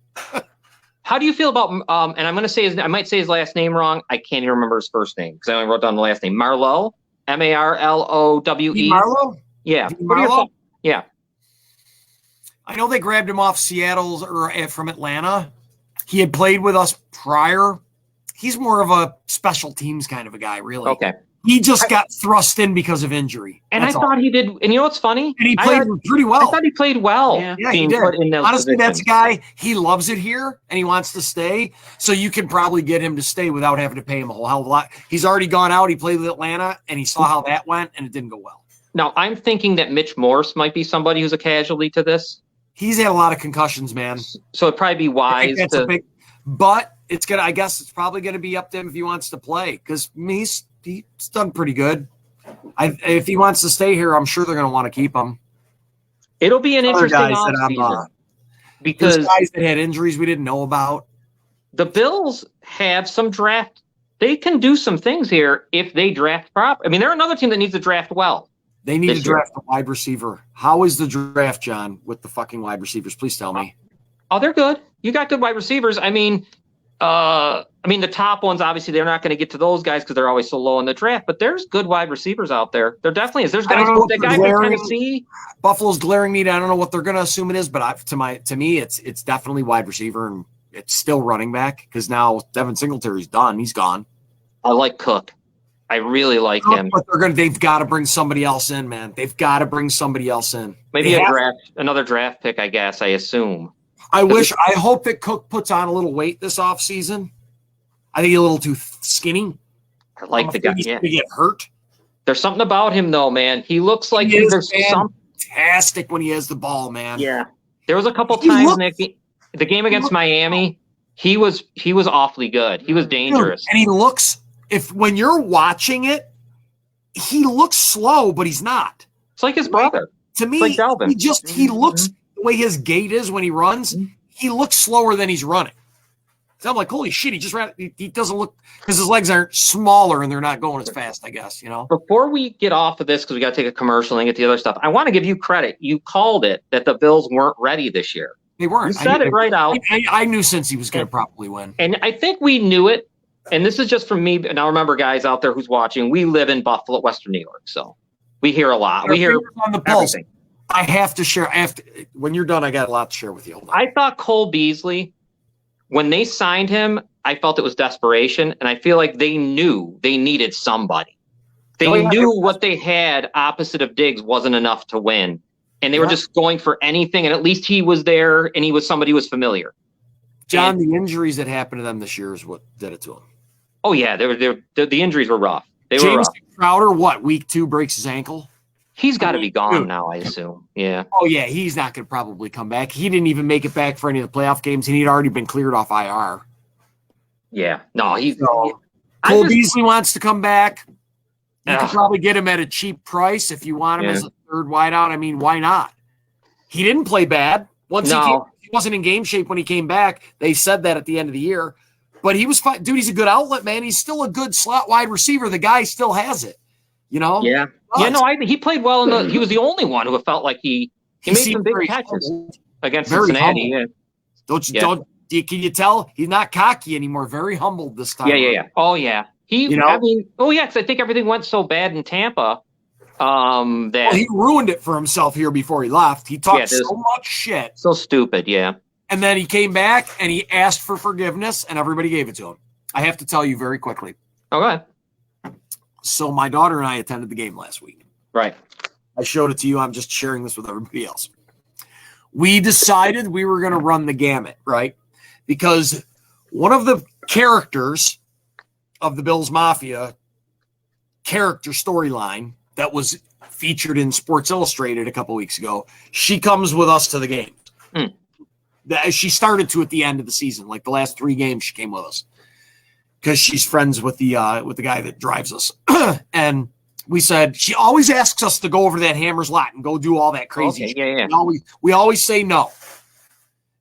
How do you feel about? And I'm going to say I might say his last name wrong. I can't even remember his first name because I only wrote down the last name. Marlowe, Marlowe. Marlowe. Yeah. Marlowe. Yeah. I know they grabbed him off Seattle or from Atlanta. He had played with us prior. he's more of a special teams kind of a guy, really. Okay. He just got thrust in because of injury. And I thought he did. And you know what's funny? And he played pretty well. I thought he played well. Yeah, he did. Honestly, that's a guy, he loves it here and he wants to stay. So you can probably get him to stay without having to pay him a whole hell of a lot. He's already gone out. He played with Atlanta and he saw how that went and it didn't go well. Now, I'm thinking that Mitch Morse might be somebody who's a casualty to this. He's had a lot of concussions, man. So it'd probably be wise to. But I guess it's probably going to be up to him if he wants to play because he's done pretty good. If he wants to stay here, I'm sure they're going to want to keep him. It'll be an interesting offseason because guys that had injuries we didn't know about. The Bills have some draft. They can do some things here if they draft proper. I mean, they're another team that needs to draft well. They need to draft a wide receiver. How is the draft, John, with the fucking wide receivers? Please tell me. Oh, they're good. You got good wide receivers. I mean, the top ones, obviously, they're not going to get to those guys because they're always so low in the draft. But there's good wide receivers out there. There definitely is. There's guys. That guy from Tennessee. Buffalo's glaring me. I don't know what they're going to assume it is, but to me, it's definitely wide receiver, and it's still running back because now Devin Singletary's done. He's gone. I like Cook. I really like him. But they've got to bring somebody else in, man. They've got to bring somebody else in. Maybe another draft pick, I guess, I assume. I hope that Cook puts on a little weight this offseason. I think he's a little too skinny. I like the guy. He's going to get hurt. There's something about him, though, man. He looks like there's fantastic when he has the ball, man. Yeah. There was a couple times in the game against Miami, he was awfully good. He was dangerous. And he looks, when you're watching it, he looks slow, but he's not. It's like his brother. To me, he looks, the way his gait is when he runs, he looks slower than he's running. So I'm like, holy shit, he just ran. He doesn't look, because his legs aren't smaller and they're not going as fast, I guess, you know? Before we get off of this, because we got to take a commercial and get the other stuff, I want to give you credit. You called it that the Bills weren't ready this year. They weren't. You said it right out. I knew since he was going to probably win. And I think we knew it. And this is just from me. Now, remember, guys out there who's watching, we live in Buffalo, Western New York. So we hear a lot. We hear on the pulse. Everything. I have to share. When you're done, I got a lot to share with you. I thought Cole Beasley, when they signed him, I felt it was desperation. And I feel like they knew they needed somebody. They knew what they had opposite of Diggs wasn't enough to win. And they were just going for anything. And at least he was there and he was somebody who was familiar. John, the injuries that happened to them this year is what did it to them. Oh, yeah. The injuries were rough. They were rough. Crowder, week 2 breaks his ankle? He's got to be gone now, I assume. Yeah. Oh, yeah. He's not going to probably come back. He didn't even make it back for any of the playoff games, and he'd already been cleared off IR. Yeah. No, Cole Beasley wants to come back. You could probably get him at a cheap price if you want him as a third wideout. I mean, why not? He didn't play bad. He wasn't in game shape when he came back. They said that at the end of the year. But he was fine. Dude, he's a good outlet, man. He's still a good slot wide receiver. The guy still has it. You know? Yeah. He played well he was the only one who felt like he made some big catches against Cincinnati. Yeah. Can you tell he's not cocky anymore? Very humbled this time. Yeah. Oh yeah. Because I think everything went so bad in Tampa that he ruined it for himself here before he left. He talked so much shit. So stupid, yeah. And then he came back and he asked for forgiveness and everybody gave it to him. I have to tell you very quickly. Okay. So my daughter and I attended the game last week. Right. I showed it to you. I'm just sharing this with everybody else. We decided we were going to run the gamut, right? Because one of the characters of the Bills Mafia character storyline that was featured in Sports Illustrated a couple weeks ago, she comes with us to the game. She started to at the end of the season, like the last 3 games she came with us because she's friends with the guy that drives us. And we said, she always asks us to go over to that Hammers lot and go do all that crazy shit. Yeah. We always say no.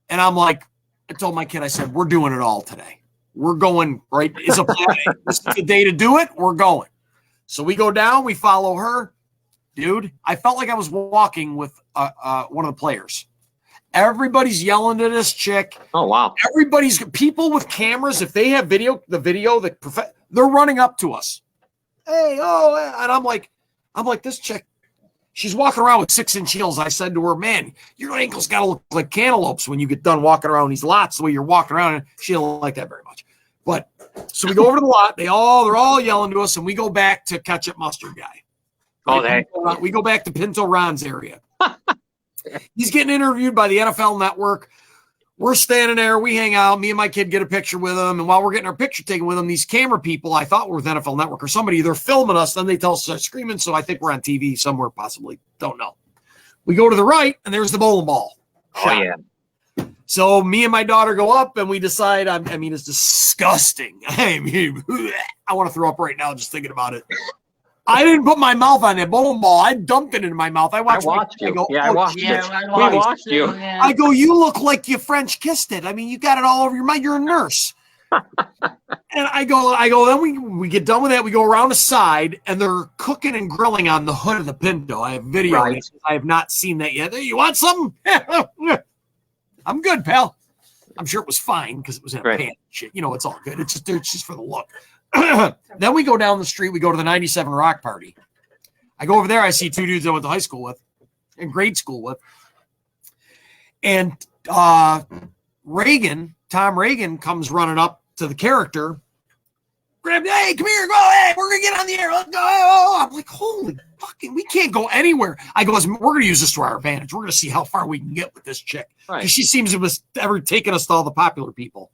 And I'm like, I told my kid, I said, we're doing it all today. We're going, right? It's a plan. This is the day to do it. We're going. So we go down, we follow her. Dude, I felt like I was walking with one of the players. Everybody's yelling at this chick. Oh, wow. People with cameras, if they have they're running up to us. Hey, and I'm like, this chick, she's walking around with 6-inch heels. I said to her, man, your ankles got to look like cantaloupes when you get done walking around these lots the way you're walking around. And she don't like that very much. But So we go over to the lot. They're all yelling to us, and we go back to ketchup mustard guy. We go back to Pinto Ron's area. He's getting interviewed by the NFL Network. We're standing there. We hang out. Me and my kid get a picture with him. And while we're getting our picture taken with him, these camera people, I thought were with NFL Network or somebody, they're filming us. Then they tell us to start screaming. So I think we're on TV somewhere, possibly. Don't know. We go to the right, and there's the bowling ball. Oh, yeah. So me and my daughter go up, and we decide, I mean, it's disgusting. I want to throw up right now just thinking about it. I didn't put my mouth on that bowling ball. I dumped it into my mouth. I watched you. I go, I watched you. We watched you. Yeah. I go, you look like you French kissed it. I mean, you got it all over your mind. You're a nurse. And I go, then we get done with that. We go around the side, and they're cooking and grilling on the hood of the Pinto. I have video. Right. I have not seen that yet. You want something? I'm good, pal. I'm sure it was fine because it was in a pan and shit. You know, it's all good. It's just for the look. Then we go down the street. We go to the 97 Rock Party. I go over there. I see two dudes I went to high school with and grade school with. And Tom Reagan comes running up to the character. Hey, come here. Go. Hey, we're going to get on the air. Let's go. I'm like, holy fucking, we can't go anywhere. I go, we're going to use this to our advantage. We're going to see how far we can get with this chick. Because she seems to was ever taking us to all the popular people.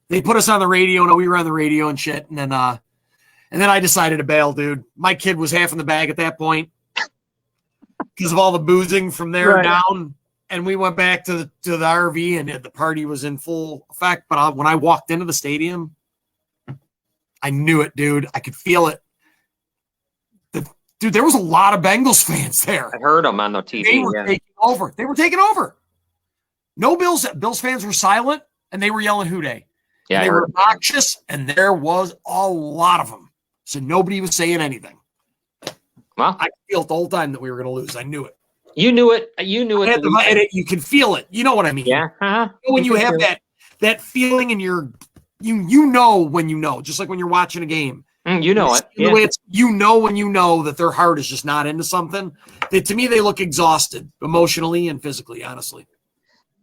They put us on the radio, and we were on the radio and shit. And then I decided to bail, dude. My kid was half in the bag at that point because of all the boozing from there down. And we went back to the RV, and the party was in full effect. But when I walked into the stadium, I knew it, dude. I could feel it. Dude, there was a lot of Bengals fans there. I heard them on the TV. They were taking over. They were taking over. No Bills fans were silent, and they were yelling "Who Dey." Yeah, they were obnoxious, and there was a lot of them. So nobody was saying anything. Well, I felt the whole time that we were going to lose. I knew it. You knew it. You knew it. You can feel it. You know what I mean? Yeah. When you have that feeling in your, you know when you know, just like when you're watching a game. You know it. The way it's, you know when you know that their heart is just not into something. To me, they look exhausted emotionally and physically, honestly.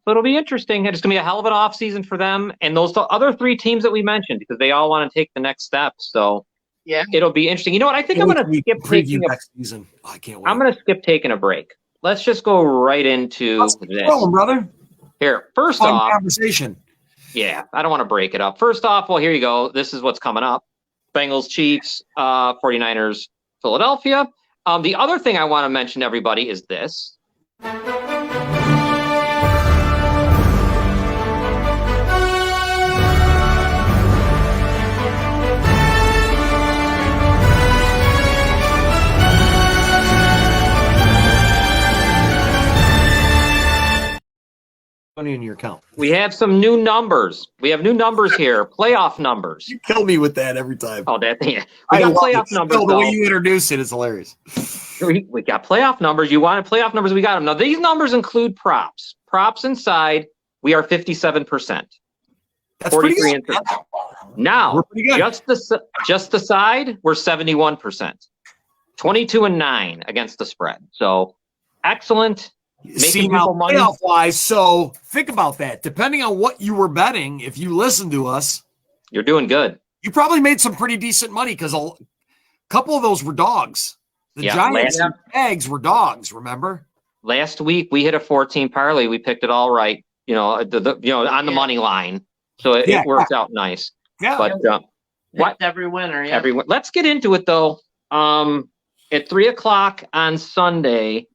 So it'll be interesting. It's going to be a hell of an offseason for them and those other three teams that we mentioned because they all want to take the next step. So yeah, it'll be interesting. You know what? I think I'm going to skip taking next season. I can't wait. I'm going to skip taking a break. Let's just go right into this. Brother. Here, first off, conversation. Yeah, I don't want to break it up. First off, well, here you go. This is what's coming up. Bengals, Chiefs, 49ers, Philadelphia. The other thing I want to mention to everybody is this. Money in your account. We have some new numbers. We have new numbers here. Playoff numbers. You kill me with that every time. Oh, that thing. We got playoff numbers. The way you introduce it is hilarious. We got playoff numbers. You wanted playoff numbers. We got them. Now, these numbers include props. Props inside, we are 57%. That's pretty good. Now, just the side, we're 71%. 22-9 against the spread. So, excellent. See, now, playoff-wise, so think about that. Depending on what you were betting, if you listen to us, you're doing good. You probably made some pretty decent money because a couple of those were dogs. The Giants and Jags were dogs, remember? Last week, we hit a 14 parlay. We picked it all right, on the money line. So it worked out nice. Yeah. But every winner, yeah. Let's get into it, though. At 3 o'clock on Sunday,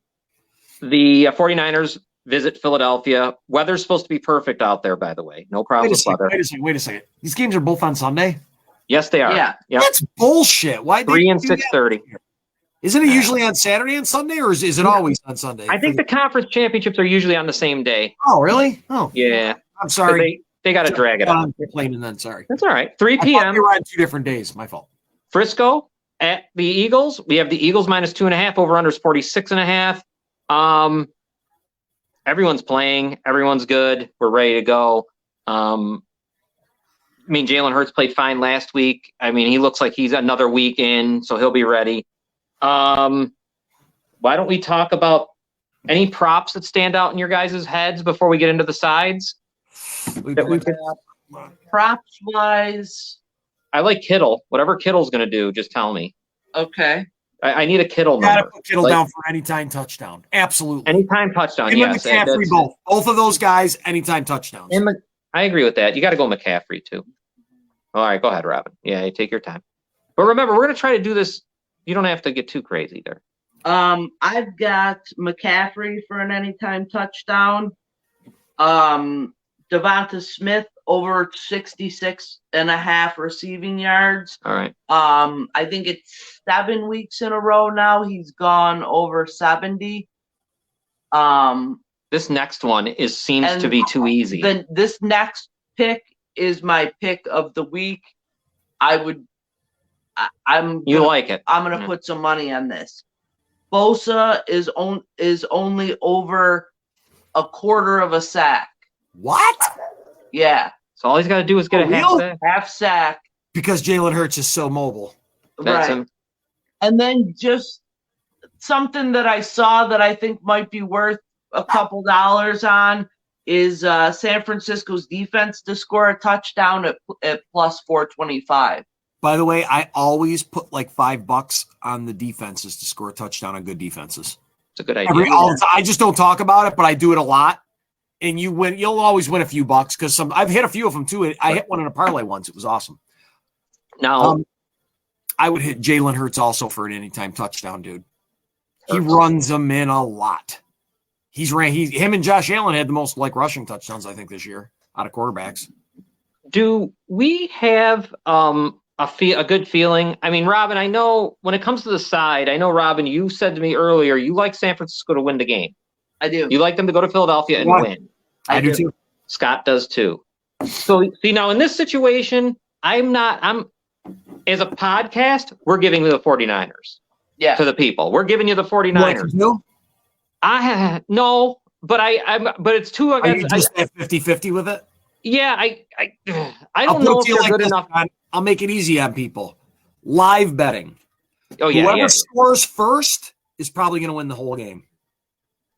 the 49ers visit Philadelphia. Weather's supposed to be perfect out there, by the way. No problem with weather. Wait a second. These games are both on Sunday? Yes, they are. Yeah. Yep. That's bullshit. Why 3 and 6:30. Isn't it usually on Saturday and Sunday, or is it always on Sunday? I think the conference championships are usually on the same day. Oh, really? Oh. Yeah. I'm sorry. They got to drag it out. I'm complaining then, sorry. That's all right. 3 p.m. We were on 2 different days. My fault. Frisco at the Eagles. We have the Eagles -2.5. Over under is 46.5. Everyone's playing. Everyone's good. We're ready to go. Jalen Hurts played fine last week. He looks like he's another week in, so he'll be ready. Why don't we talk about any props that stand out in your guys' heads before we get into the sides? Props-wise, I like Kittle. Whatever Kittle's going to do, just tell me. Okay. I need a Kittle You got to number. put Kittle down for anytime touchdown. Absolutely. Anytime touchdown, Him and yes. McCaffrey both of those guys, anytime touchdowns. I agree with that. You got to go McCaffrey too. All right, go ahead, Robin. Yeah, you take your time. But remember, we're going to try to do this. You don't have to get too crazy there. I've got McCaffrey for an anytime touchdown. Devonta Smith over 66.5 receiving yards. All right. I think it's 7 weeks in a row now he's gone over 70. This next one seems to be too easy. Then this next pick is my pick of the week. I'm like it. I'm gonna put some money on this. Bosa is only over a quarter of a sack. What? Yeah. So all he's got to do is get a half sack. Because Jalen Hurts is so mobile. That's right. him. And then just something that I saw that I think might be worth a couple dollars on is San Francisco's defense to score a touchdown at plus 425. By the way, I always put like $5 on the defenses to score a touchdown on good defenses. It's a good idea. I just don't talk about it, but I do it a lot. And you win. You'll always win a few bucks because I've hit a few of them too. I hit one in a parlay once. It was awesome. Now, I would hit Jalen Hurts also for an anytime touchdown, dude. He runs them in a lot. Him and Josh Allen had the most rushing touchdowns I think this year out of quarterbacks. Do we have a good feeling? I mean, Robin, I know when it comes to the side, I know, Robin, you said to me earlier you like San Francisco to win the game. I do. You like them to go to Philadelphia and win. I do too. Scott does too. So see, now in this situation, I'm as a podcast, we're giving you the 49ers. Yeah. To the people. We're giving you the 49ers. No, but but it's two against. Are you just at 50-50 with it? Yeah, I don't know if they're good enough. I'll make it easy on people. Live betting. Oh yeah. Whoever scores first is probably going to win the whole game.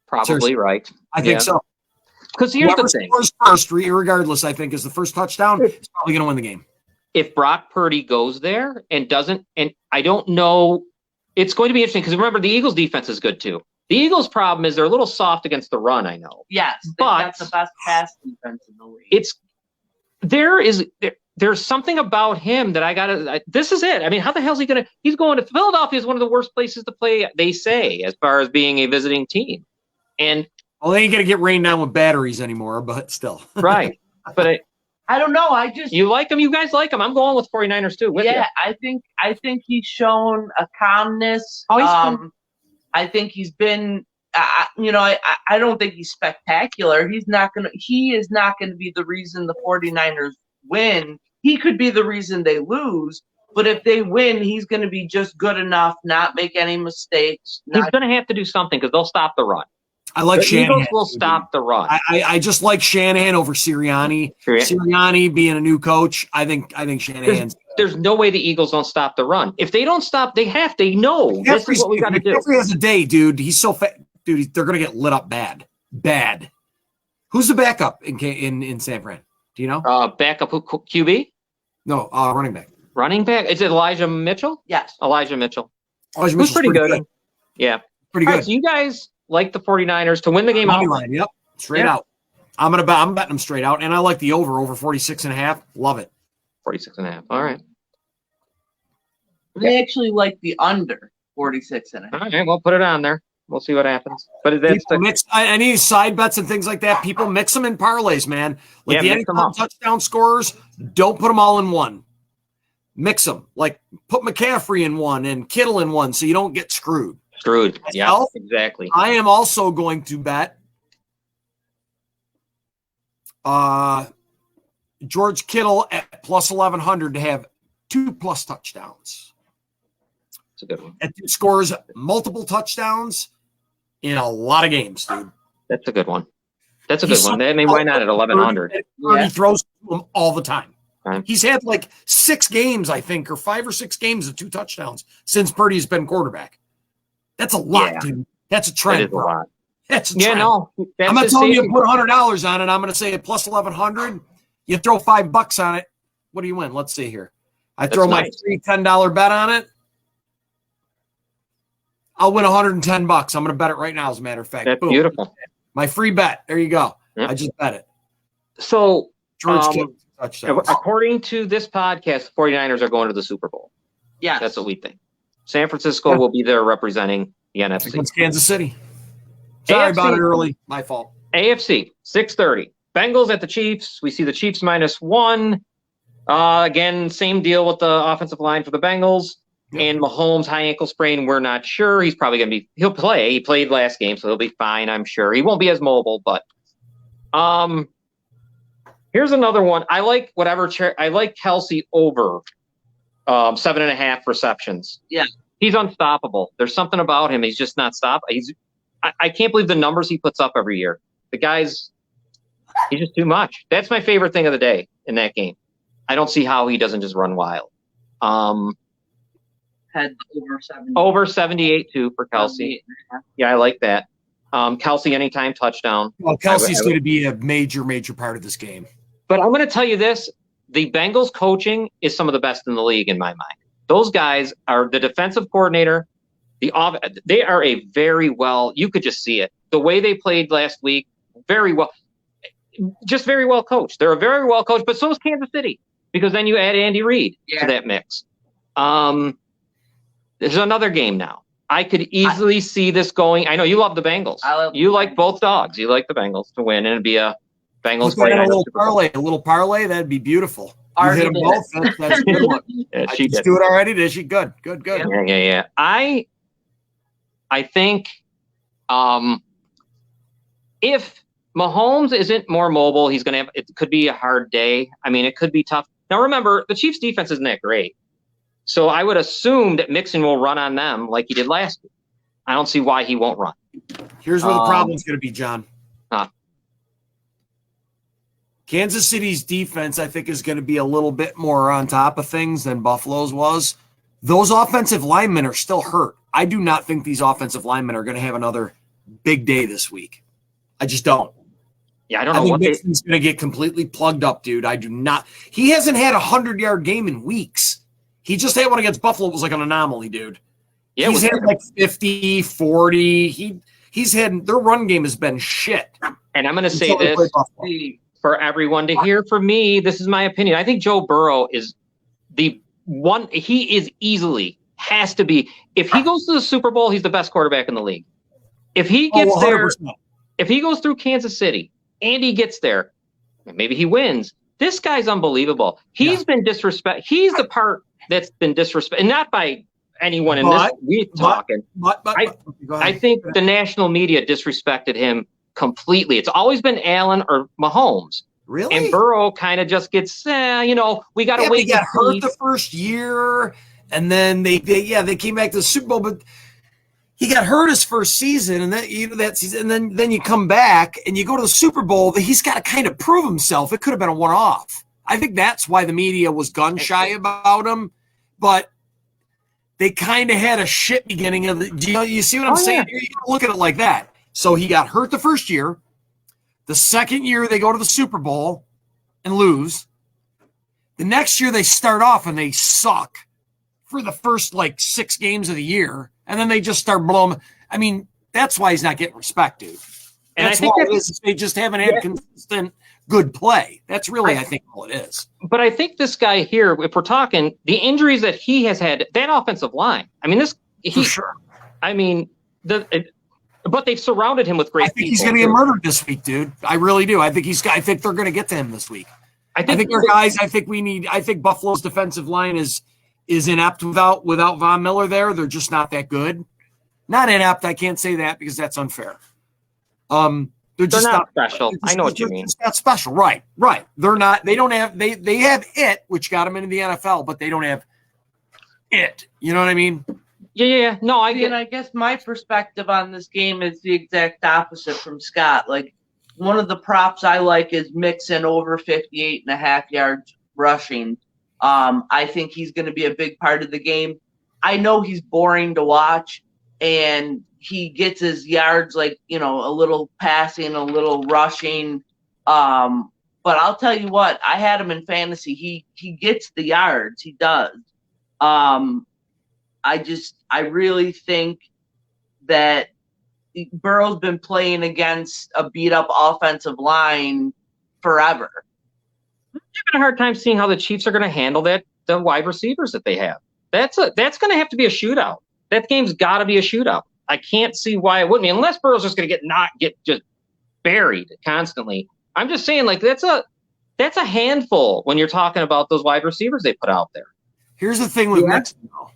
Probably Seriously. right. I think so. Because here's the thing. Scores first, regardless, I think, is the first touchdown. Is probably going to win the game. If Brock Purdy goes there and doesn't, and I don't know, it's going to be interesting because remember the Eagles' defense is good too. The Eagles' problem is they're a little soft against the run. I know. Yes, but that's the best pass defense in the league. There's something about him that this is it. I mean, how the hell is he going to? He's going to Philadelphia is one of the worst places to play. They say as far as being a visiting team, and they ain't going to get rained down with batteries anymore. But still, right. But I don't know. You like them? You guys like them? I'm going with 49ers too. Yeah, you. I think he's shown a calmness. I think he's been. I don't think he's spectacular. He is not going to be the reason the 49ers win. He could be the reason they lose. But if they win, he's going to be just good enough, not make any mistakes. He's going to have to do something because they'll stop the run. I like Shanahan. Eagles will stop the run. I just like Shanahan over Sirianni. Sirianni being a new coach, I think Shanahan's. There's no way the Eagles don't stop the run. If they don't stop, they know this is what we got to do. Every has a day, dude. He's so fat, dude. They're gonna get lit up bad. Who's the backup in San Fran? Do you know? Backup QB? No, running back. Running back? Is it Elijah Mitchell? Yes, Elijah Mitchell. Who's pretty good. Yeah, pretty good. Right, so you guys like the 49ers to win the game outright. Yep, straight out. I'm betting them straight out, and I like the over 46.5. Love it. 46.5. All right. They actually like the under 46.5. All right, we'll put it on there. We'll see what happens. But that's any side bets and things like that. People mix them in parlays, man. Like the anytime touchdown scorers, don't put them all in one. Mix them. Like put McCaffrey in one and Kittle in one, so you don't get screwed. Yeah, exactly. I am also going to bet George Kittle at plus 1,100 to have 2+ touchdowns. That's a good one. That dude scores multiple touchdowns in a lot of games, dude. That's a good one. I mean, why not at 1,100? He throws to him all the time. Right. He's had 6 games, I think, or 5 or 6 games of 2 touchdowns since Purdy's been quarterback. That's a lot, dude. That's a trend. That is a lot. That's a trend. No. I'm not telling you to put $100 on it. I'm going to say at plus 1,100. You throw $5 on it. What do you win? Let's see here. I throw my nice. free $10 bet on it. I'll win $110. I'm going to bet it right now, as a matter of fact. That's Boom. beautiful. My free bet. There you go. Yep. I just bet it. So, George Kittle touchdowns. according to this podcast, the 49ers are going to the Super Bowl. Yeah, That's what we think. San Francisco will be there representing the NFC. Against Kansas City. Sorry AFC, about it early. My fault. AFC, 6:30. Bengals at the Chiefs. We see the Chiefs -1. Again, same deal with the offensive line for the Bengals. Yep. And Mahomes, high ankle sprain, we're not sure. He's probably going to be – he'll play. He played last game, so he'll be fine, I'm sure. He won't be as mobile, but here's another one. I like I like Kelsey over 7.5 receptions. Yeah. He's unstoppable. There's something about him. He's just not stoppable. I can't believe the numbers he puts up every year. The guy's – he's just too much. That's my favorite thing of the day in that game. I don't see how he doesn't just run wild. Had over 70. Over 78 too for Kelsey. Yeah, I like that. Kelsey anytime touchdown. Well, Kelsey's going to be a major part of this game. But I'm going to tell you this: the Bengals coaching is some of the best in the league in my mind. Those guys are the defensive coordinator. They are a very well. You could just see it. The way they played last week, very well, just very well coached. They're a very well coached, but so is Kansas City because then you add Andy Reid to that mix. There's another game now. I could easily see this going. I know you love the Bengals. You like both dogs. You like the Bengals to win, and it'd be a Bengals play. A little parlay. That'd be beautiful. You hit them both. That's a good one. Yeah, she did. Do it already, did she? Good. Yeah. I think if Mahomes isn't more mobile, he's going to have. It could be a hard day. I mean, it could be tough. Now remember, the Chiefs' defense isn't that great. So I would assume that Mixon will run on them like he did last week. I don't see why he won't run. Here's where the problem's going to be, John. Huh. Kansas City's defense, I think, is going to be a little bit more on top of things than Buffalo's was. Those offensive linemen are still hurt. I do not think these offensive linemen are going to have another big day this week. I just don't. Yeah, I don't know what Mixon's going to get completely plugged up, dude. I do not. He hasn't had a 100-yard game in weeks. He just had one against Buffalo. It was like an anomaly, dude. Yeah, he's had like 50, 40. He's had – their run game has been shit. And I'm going to say this for everyone to hear from me. This is my opinion. I think Joe Burrow is the one – he is easily – has to be – if he goes to the Super Bowl, he's the best quarterback in the league. If he gets there – if he goes through Kansas City and he gets there, maybe he wins. This guy's unbelievable. He's been disrespected. He's the part – that's been disrespect, and not by anyone in this. We're talking. I think the national media disrespected him completely. It's always been Allen or Mahomes. Really? And Burrow kind of just gets, we got to wait. He got hurt the first year, and then they came back to the Super Bowl, but he got hurt his first season, and that season, and then you come back and you go to the Super Bowl. He's got to kind of prove himself. It could have been a one-off. I think that's why the media was gun shy about him, but they kind of had a shit beginning of the. You see what I'm saying? Yeah. You look at it like that. So he got hurt the first year. The second year they go to the Super Bowl and lose. The next year they start off and they suck for the first 6 games of the year, and then they just start blowing. I mean, that's why he's not getting respect, dude. And that's why they just haven't had consistent good play. That's really, I think, all it is. But I think this guy here, if we're talking the injuries that he has had, that offensive line. I mean, for sure. I mean, but they've surrounded him with great people. I think he's going to get murdered this week, dude. I really do. I think they're going to get to him this week. I think our guys. I think Buffalo's defensive line is inept without Von Miller there. They're just not that good. Not inept. I can't say that because that's unfair. They're just not special. I know what you mean. It's not special, right? They're not. They don't have. They have it, which got them into the NFL, but they don't have it. You know what I mean? Yeah. No, I get. And I guess my perspective on this game is the exact opposite from Scott. Like, one of the props I like is Mixon over 58.5 yards rushing. I think he's going to be a big part of the game. I know he's boring to watch, and he gets his yards a little passing, a little rushing. But I'll tell you what, I had him in fantasy. He gets the yards. He does. I really think that Burrow's been playing against a beat up offensive line forever. I'm having a hard time seeing how the Chiefs are going to handle the wide receivers that they have. That's going to have to be a shootout. That game's got to be a shootout. I can't see why it wouldn't be, unless Burrow's just going to get just buried constantly. I'm just saying, like, that's a handful when you're talking about those wide receivers they put out there. Here's the thing with Mixon, though.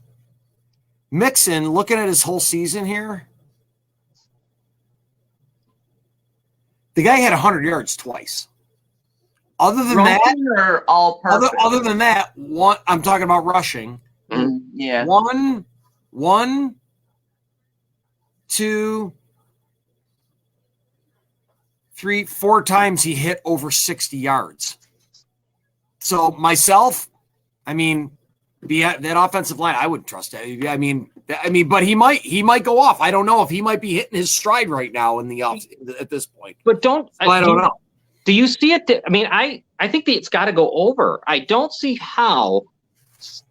Mixon, looking at his whole season here, the guy had 100 yards twice. Other than that, all purpose. Other than that, I'm talking about rushing. Yeah. 1, 2, 3, 4 times he hit over 60 yards. So myself, I mean, that offensive line, I wouldn't trust it. I mean, but he might go off. I don't know if he might be hitting his stride right now at this point. But I don't know. Do you see it? I mean, I think that it's got to go over. I don't see how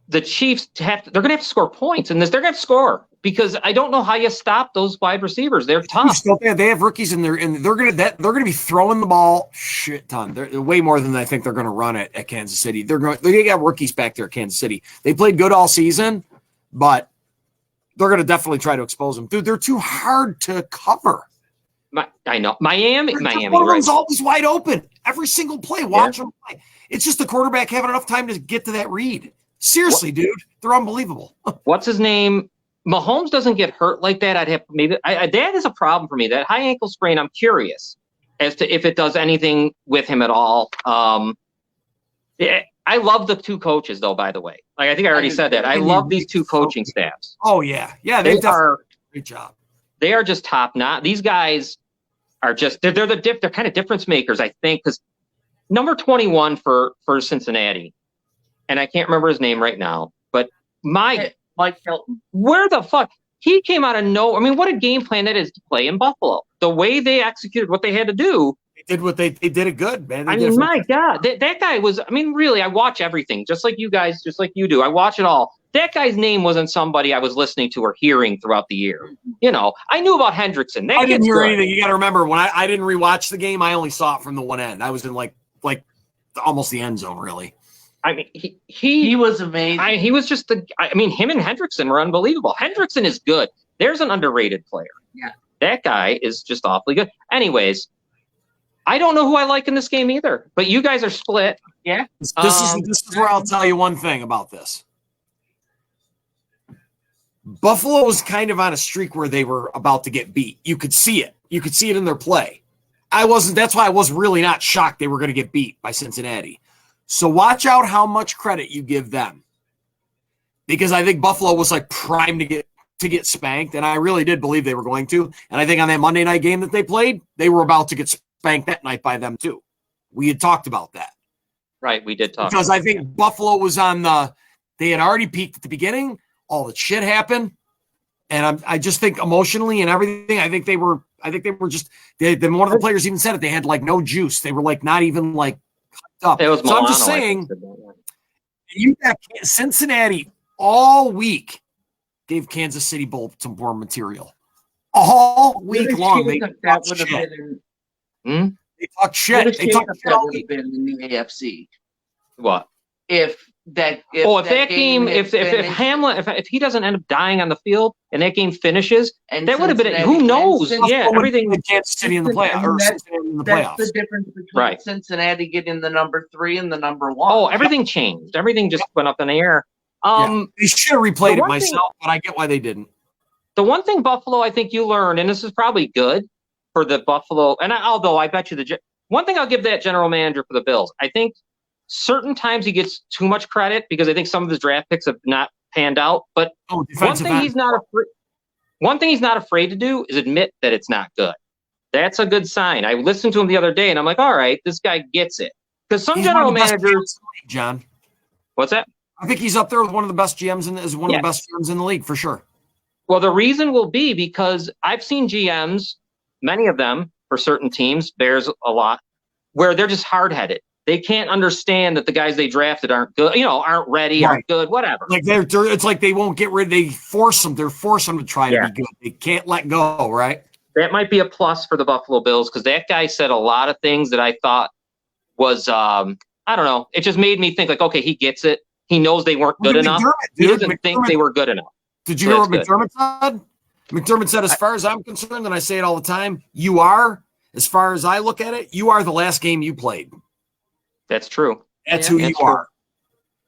the Chiefs they're going to have to score points in this. They're going to have to score because I don't know how you stop those wide receivers. They're tough. They have rookies in there, and they're going to be throwing the ball shit ton. They're way more than I think they're going to run it at Kansas City. They got rookies back there at Kansas City. They played good all season, but they're going to definitely try to expose them. Dude, they're too hard to cover. I know. Miami. One of them's always wide open. Every single play. Watch them play. It's just the quarterback having enough time to get to that read. Seriously, dude. They're unbelievable. What's his name? Mahomes doesn't get hurt like that. I'd have maybe that is a problem for me. That high ankle sprain, I'm curious as to if it does anything with him at all. I love the two coaches, though, by the way. Like, I think I already said that. I love these two coaching staffs. Oh, yeah. Yeah, they've done a great job. They are just top notch. These guys are just they're kind of difference makers, I think, because number 21 for Cincinnati, and I can't remember his name right now, but Mike Hilton. Where the fuck? He came out of nowhere. I mean, what a game plan that is to play in Buffalo. The way they executed what they had to do. They did it good, man. I mean, my God, that guy was, I mean, really, I watch everything, just like you guys, just like you do. I watch it all. That guy's name wasn't somebody I was listening to or hearing throughout the year. You know, I knew about Hendrickson. I didn't hear anything. You got to remember, when I didn't rewatch the game, I only saw it from the one end. I was in like almost the end zone, really. I mean, he was amazing. He was just him and Hendrickson were unbelievable. Hendrickson is good. There's an underrated player. Yeah. That guy is just awfully good. Anyways, I don't know who I like in this game either, but you guys are split. Yeah. This is where I'll tell you one thing about this. Buffalo was kind of on a streak where they were about to get beat. You could see it. You could see it in their play. That's why I was really not shocked they were going to get beat by Cincinnati. So watch out how much credit you give them. Because I think Buffalo was like primed to get spanked, and I really did believe they were going to. And I think on that Monday night game that they played, they were about to get spanked that night by them too. We had talked about that. Right, we did talk. Because I think Buffalo was they had already peaked at the beginning. All the shit happened, and I just think emotionally and everything. I think they were just. Then one of the players even said it. They had like no juice. They were like not even like up. It was so I'm just saying, you got Cincinnati all week gave Kansas City Baltimore material all week long. They talked shit. They talked shit. They talked shit all week. Been in the AFC. What if that game if Hamlin if he doesn't end up dying on the field and that game finishes, and that would have been who knows? Yeah, everything with Kansas City in the playoffs. That's the difference between Cincinnati getting the number 3 and the number 1. Oh, everything changed. Everything just went up in the air. They should have replayed it myself, but I get why they didn't. The one thing Buffalo, I think you learned, and this is probably good for the Buffalo, and although I bet you one thing I'll give that general manager for the Bills, I think certain times he gets too much credit because I think some of his draft picks have not panned out. But one thing he's not afraid to do is admit that it's not good. That's a good sign. I listened to him the other day, and I'm like, all right, this guy gets it. Because some general managers, John, what's that? I think he's up there with one of the best GMs and is one of the best GMs in the league for sure. Well, the reason will be because I've seen GMs, many of them for certain teams, Bears a lot, where they're just hard-headed. They can't understand that the guys they drafted aren't good, aren't ready, aren't good, whatever. Like it's like they won't get rid. They force them. They're forcing them to try to be good. They can't let go, right? That might be a plus for the Buffalo Bills because that guy said a lot of things that I thought was, I don't know. It just made me think like, okay, he gets it. He knows they weren't good enough. He doesn't think they were good enough. Did you hear what McDermott said? McDermott said, as far as I'm concerned, and I say it all the time, you are, as far as I look at it, you are the last game you played. That's true. That's who you are.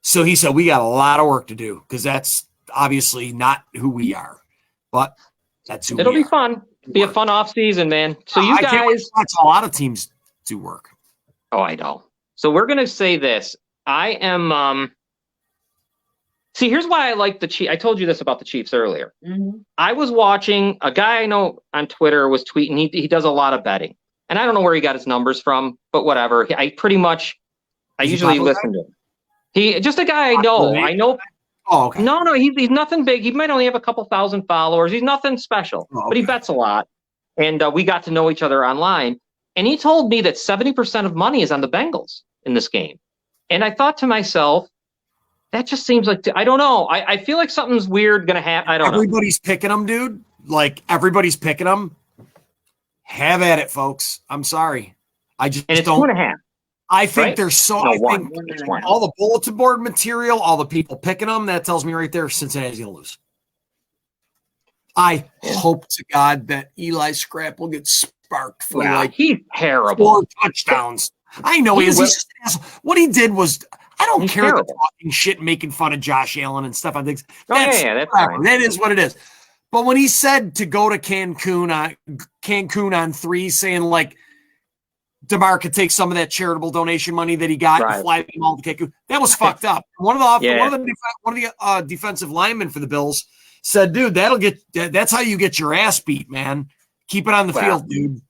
So he said, we got a lot of work to do because that's obviously not who we are. But that's who It'll we be are. fun. Be a fun off season, man. So you guys, can't watch a lot of teams do work. Oh, I know. So we're gonna say this. I am. See, here's why I like the Chiefs. I told you this about the Chiefs earlier. Mm-hmm. I was watching a guy I know on Twitter was tweeting. He does a lot of betting, and I don't know where he got his numbers from, but whatever. I usually listen to him. He just a guy I know. I know. Oh, okay. No, he's nothing big. He might only have a couple thousand followers. He's nothing special, but he bets a lot. And we got to know each other online. And he told me that 70% of money is on the Bengals in this game. And I thought to myself, that just seems like, I don't know. I feel like something's weird going to happen. I don't know. Everybody's picking them, dude. Like, everybody's picking them. Have at it, folks. I'm sorry. I just and it's don't. 2.5. I think right? there's so. No, I think all the bulletin board material, all the people picking them, that tells me right there Cincinnati's going to lose. I hope to God that Eli Scrapp will get sparked for he's terrible. 4 touchdowns. I know he is. He's just an asshole. What he did was, I don't care about talking shit, making fun of Josh Allen and stuff on things. That's fine. That is what it is. But when he said to go to Cancun on 3, saying like DeMar could take some of that charitable donation money that he got and fly them all to Cancun, that was fucked up. One of the defensive linemen for the Bills said, "Dude, that's how you get your ass beat, man. Keep it on the field, dude."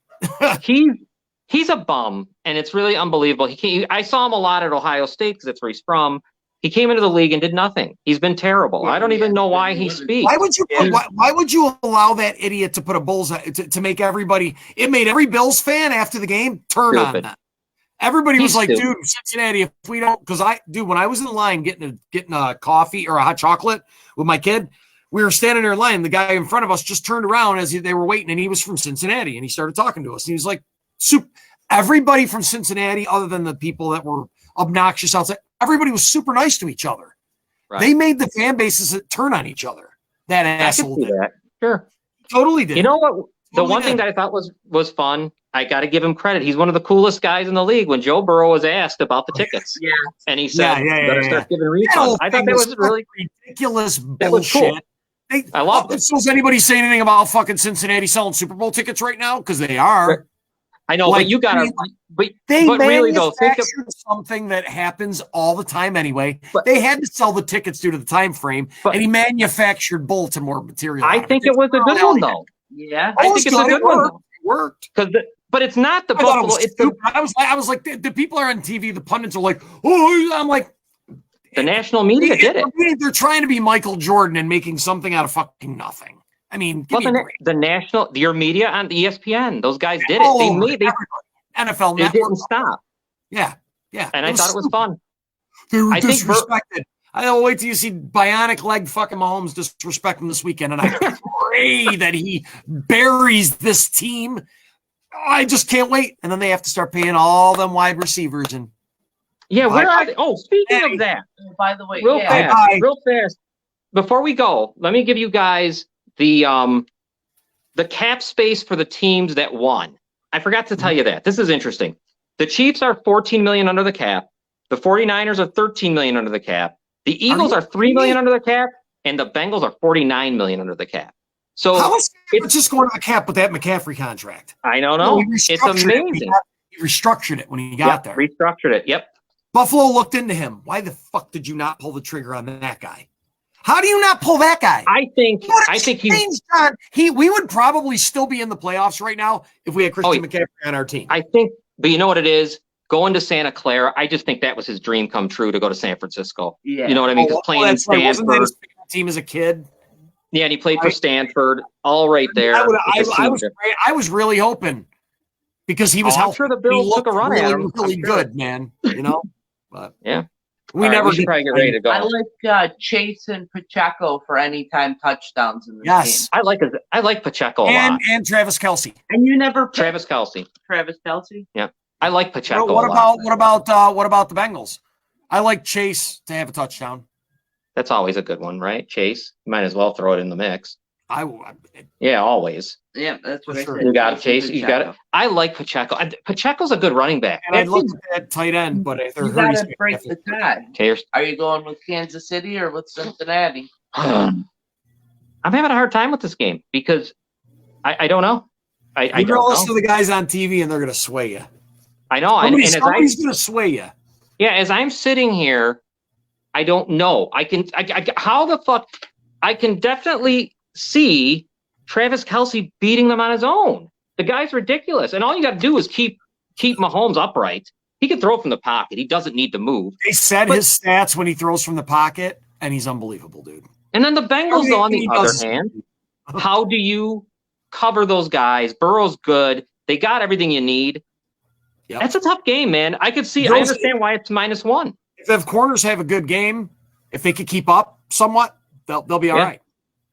He's a bum, and it's really unbelievable. I saw him a lot at Ohio State because that's where he's from. He came into the league and did nothing. He's been terrible. I don't even know why he speaks. Why would you allow that idiot to put a bullseye to make everybody? It made every Bills fan after the game turn on that. Everybody was like, "Dude, Cincinnati, if we don't," because when I was in line getting a coffee or a hot chocolate with my kid, we were standing there in line. The guy in front of us just turned around as they were waiting, and he was from Cincinnati, and he started talking to us. And he was like, everybody from Cincinnati, other than the people that were obnoxious outside, everybody was super nice to each other. Right. They made the fan bases turn on each other. That asshole did. That. Sure. Totally did. You know what? The one thing that I thought was fun, I got to give him credit. He's one of the coolest guys in the league. When Joe Burrow was asked about the tickets, and he said, "Better start giving refunds." I thought that was really ridiculous bullshit. I love it. So does anybody say anything about fucking Cincinnati selling Super Bowl tickets right now? Because they are. I know, but you gotta. But really though, think of something that happens all the time anyway. They had to sell the tickets due to the time frame, and he manufactured bulletin board material. I think it was a good one though. Yeah, I think it's a good one. It worked but it's not the Buffalo. I was like, the people are on TV. The pundits are like, "Oh," I'm like, the national media did it. They're trying to be Michael Jordan and making something out of fucking nothing. I mean, your media on ESPN, those guys did it. They NFL. They didn't stop. Yeah. And I thought it was fun. They were disrespected. I'll wait till you see bionic leg fucking Mahomes disrespect him this weekend, and I pray that he buries this team. I just can't wait. And then they have to start paying all them wide receivers and. Yeah, where are they? Oh, speaking of that, by the way, real fast. Before we go, let me give you guys the cap space for the teams that won. I forgot to tell you that. This is interesting. The Chiefs are $14 million under the cap. The 49ers are $13 million under the cap. The Eagles are $3 million under the cap, and the Bengals are $49 million under the cap. So how is it just going to the cap with that McCaffrey contract? I don't know. It's amazing. He restructured it when he got there. Restructured it. Yep. Buffalo looked into him. Why the fuck did you not pull the trigger on that guy? How do you not pull that guy? I think we would probably still be in the playoffs right now if we had Christian McCaffrey on our team. I think, but you know what it is? Going to Santa Clara, I just think that was his dream come true to go to San Francisco. Yeah. You know what I mean? Because playing in Stanford. Wasn't that his team as a kid? Yeah, and he played for Stanford, all right there. I was really hoping because he was I'm healthy. sure the He Bills took looked a run really, at him. really I'm sure. good, man. You know, but Yeah. we All right, never we should probably get ready to go. I like Chase and Pacheco for anytime touchdowns in this Yes, I like Pacheco a lot. and Travis Kelce. game. And you never picked Travis Kelce. Travis Kelce? Yeah, I like Pacheco What a lot. what about the Bengals? I like Chase to have a touchdown. That's always a good one, right? Chase. You might as well throw it in the mix. I Yeah, always. Yeah, that's what For I sure. said. You got to Chase. and You got it. Pacheco. I like Pacheco. Pacheco's a good running back. and I'd look at tight end, but they're You hurt. gotta break the tie. Okay, Are you going with Kansas City or with Cincinnati? I'm having a hard time with this game because I don't know. I You're don't gonna listen know. to the guys on TV, and they're gonna sway you. I know. And as Somebody's gonna sway you. as I'm sitting here, I don't know. How the fuck? I can definitely see Travis Kelce beating them on his own. The guy's ridiculous, and all you got to do is keep Mahomes upright. He can throw from the pocket. He doesn't need to move. They said his stats when he throws from the pocket, and he's unbelievable, dude. And then the Bengals, on the other hand, how do you cover those guys? Burrow's good. They got everything you need. Yep. That's a tough game, man. I understand why it's -1. If corners have a good game, if they could keep up somewhat, they'll be all right.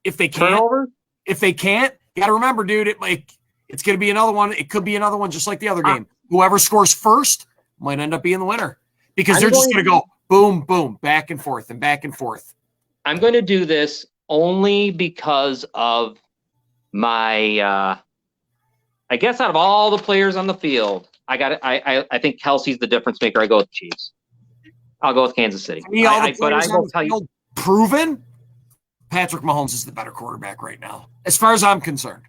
If they can't, Turnover? If they can't, you got to remember, dude, it's going to be another one. It could be another one just like the other game. Whoever scores first might end up being the winner because they're just going to go boom, boom, back and forth and back and forth. I'm going to do this only because of my I guess out of all the players on the field, I think Kelsey's the difference maker. I go with Chiefs. I'll go with Kansas City. But I will tell you, proven Patrick Mahomes is the better quarterback right now, as far as I'm concerned.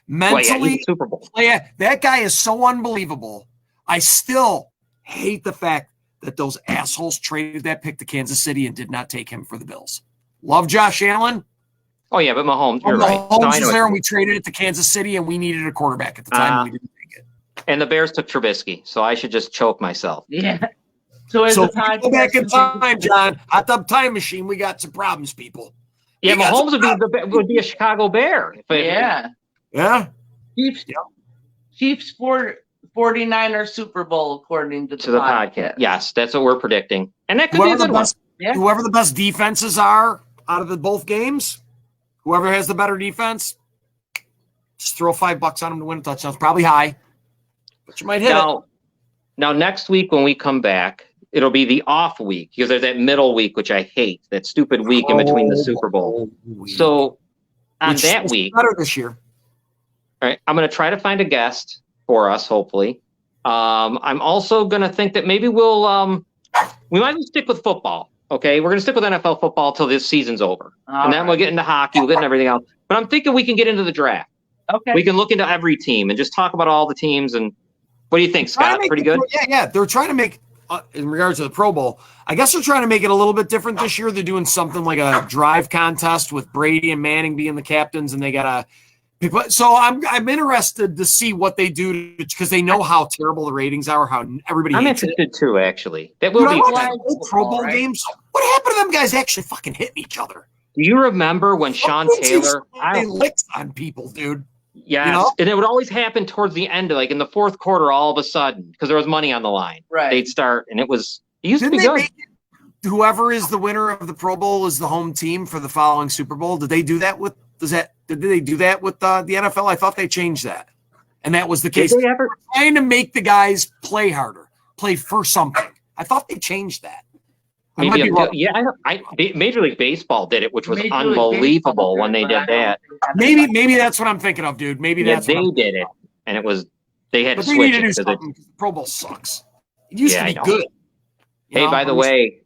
Mentally, Super Bowl. That guy is so unbelievable. I still hate the fact that those assholes traded that pick to Kansas City and did not take him for the Bills. Love Josh Allen. Oh, yeah, but Mahomes, you're right. Mahomes was there, and we traded it to Kansas City, and we needed a quarterback at the time, and we didn't take it. And the Bears took Trubisky, so I should just choke myself. Yeah. So go back in time, John. Hot tub time machine. We got some problems, people. Yeah, Mahomes would be a Chicago Bear. Yeah. Chiefs. Chiefs 49er Super Bowl, according to the podcast. Yes, that's what we're predicting. And that could be a good one. Yeah. Whoever the best defenses are out of both games, whoever has the better defense, just throw $5 on them to win a touchdown. It's probably high, but you might hit it. Now, next week when we come back, it'll be the off week because there's that middle week, which I hate, that stupid week in between the Super Bowl. So on that week, better this year. All right, I'm going to try to find a guest for us, hopefully. I'm also going to think that maybe we might stick with football. Okay, we're going to stick with NFL football till this season's over. And then we'll get into hockey, we'll get into everything else. But I'm thinking we can get into the draft. Okay. We can look into every team and just talk about all the teams. And what do you think, Scott? Pretty good? Yeah. They're trying to make, in regards to the Pro Bowl, I guess they're trying to make it a little bit different this year. They're doing something like a drive contest with Brady and Manning being the captains, and they got to. So I'm interested to see what they do because they know how terrible the ratings are, how everybody. I'm hates interested it. too, actually. That will be Pro Bowl games. What happened to them guys actually fucking hitting each other? Do you remember when Sean Taylor licks on people, dude? Yes, and it would always happen towards the end, like in the fourth quarter, all of a sudden, because there was money on the line. Right. They'd start, and it used to be good. Whoever is the winner of the Pro Bowl is the home team for the following Super Bowl. Did they do that with? Did they do that with the NFL? I thought they changed that, and that was the case. Did they ever? Trying to make the guys play harder, play for something. I thought they changed that. Maybe Major League Baseball did it, which was unbelievable when they did that. Maybe that's what I'm thinking of, dude. Maybe that's they did it, and it was they had to they switch need to do it. something. Pro Bowl sucks. It used to be good. Hey, by the way,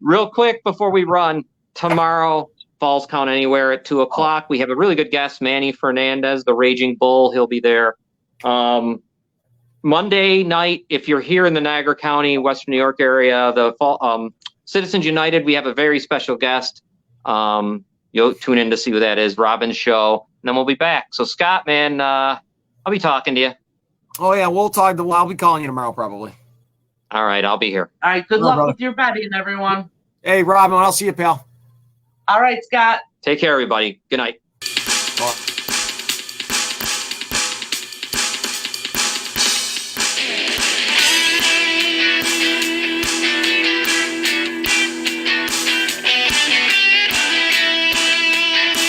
real quick before we run, tomorrow, Falls Count Anywhere at 2:00. We have a really good guest, Manny Fernandez, the Raging Bull. He'll be there. Monday night, if you're here in the Niagara County, Western New York area, the Citizens United, we have a very special guest. You'll tune in to see who that is, Robin's show, and then we'll be back. So, Scott, man, I'll be talking to you. Oh, yeah, we'll talk. I'll be calling you tomorrow, probably. All right, I'll be here. All right, good luck with your betting, everyone. Hey, Robin, I'll see you, pal. All right, Scott. Take care, everybody. Good night. Bye.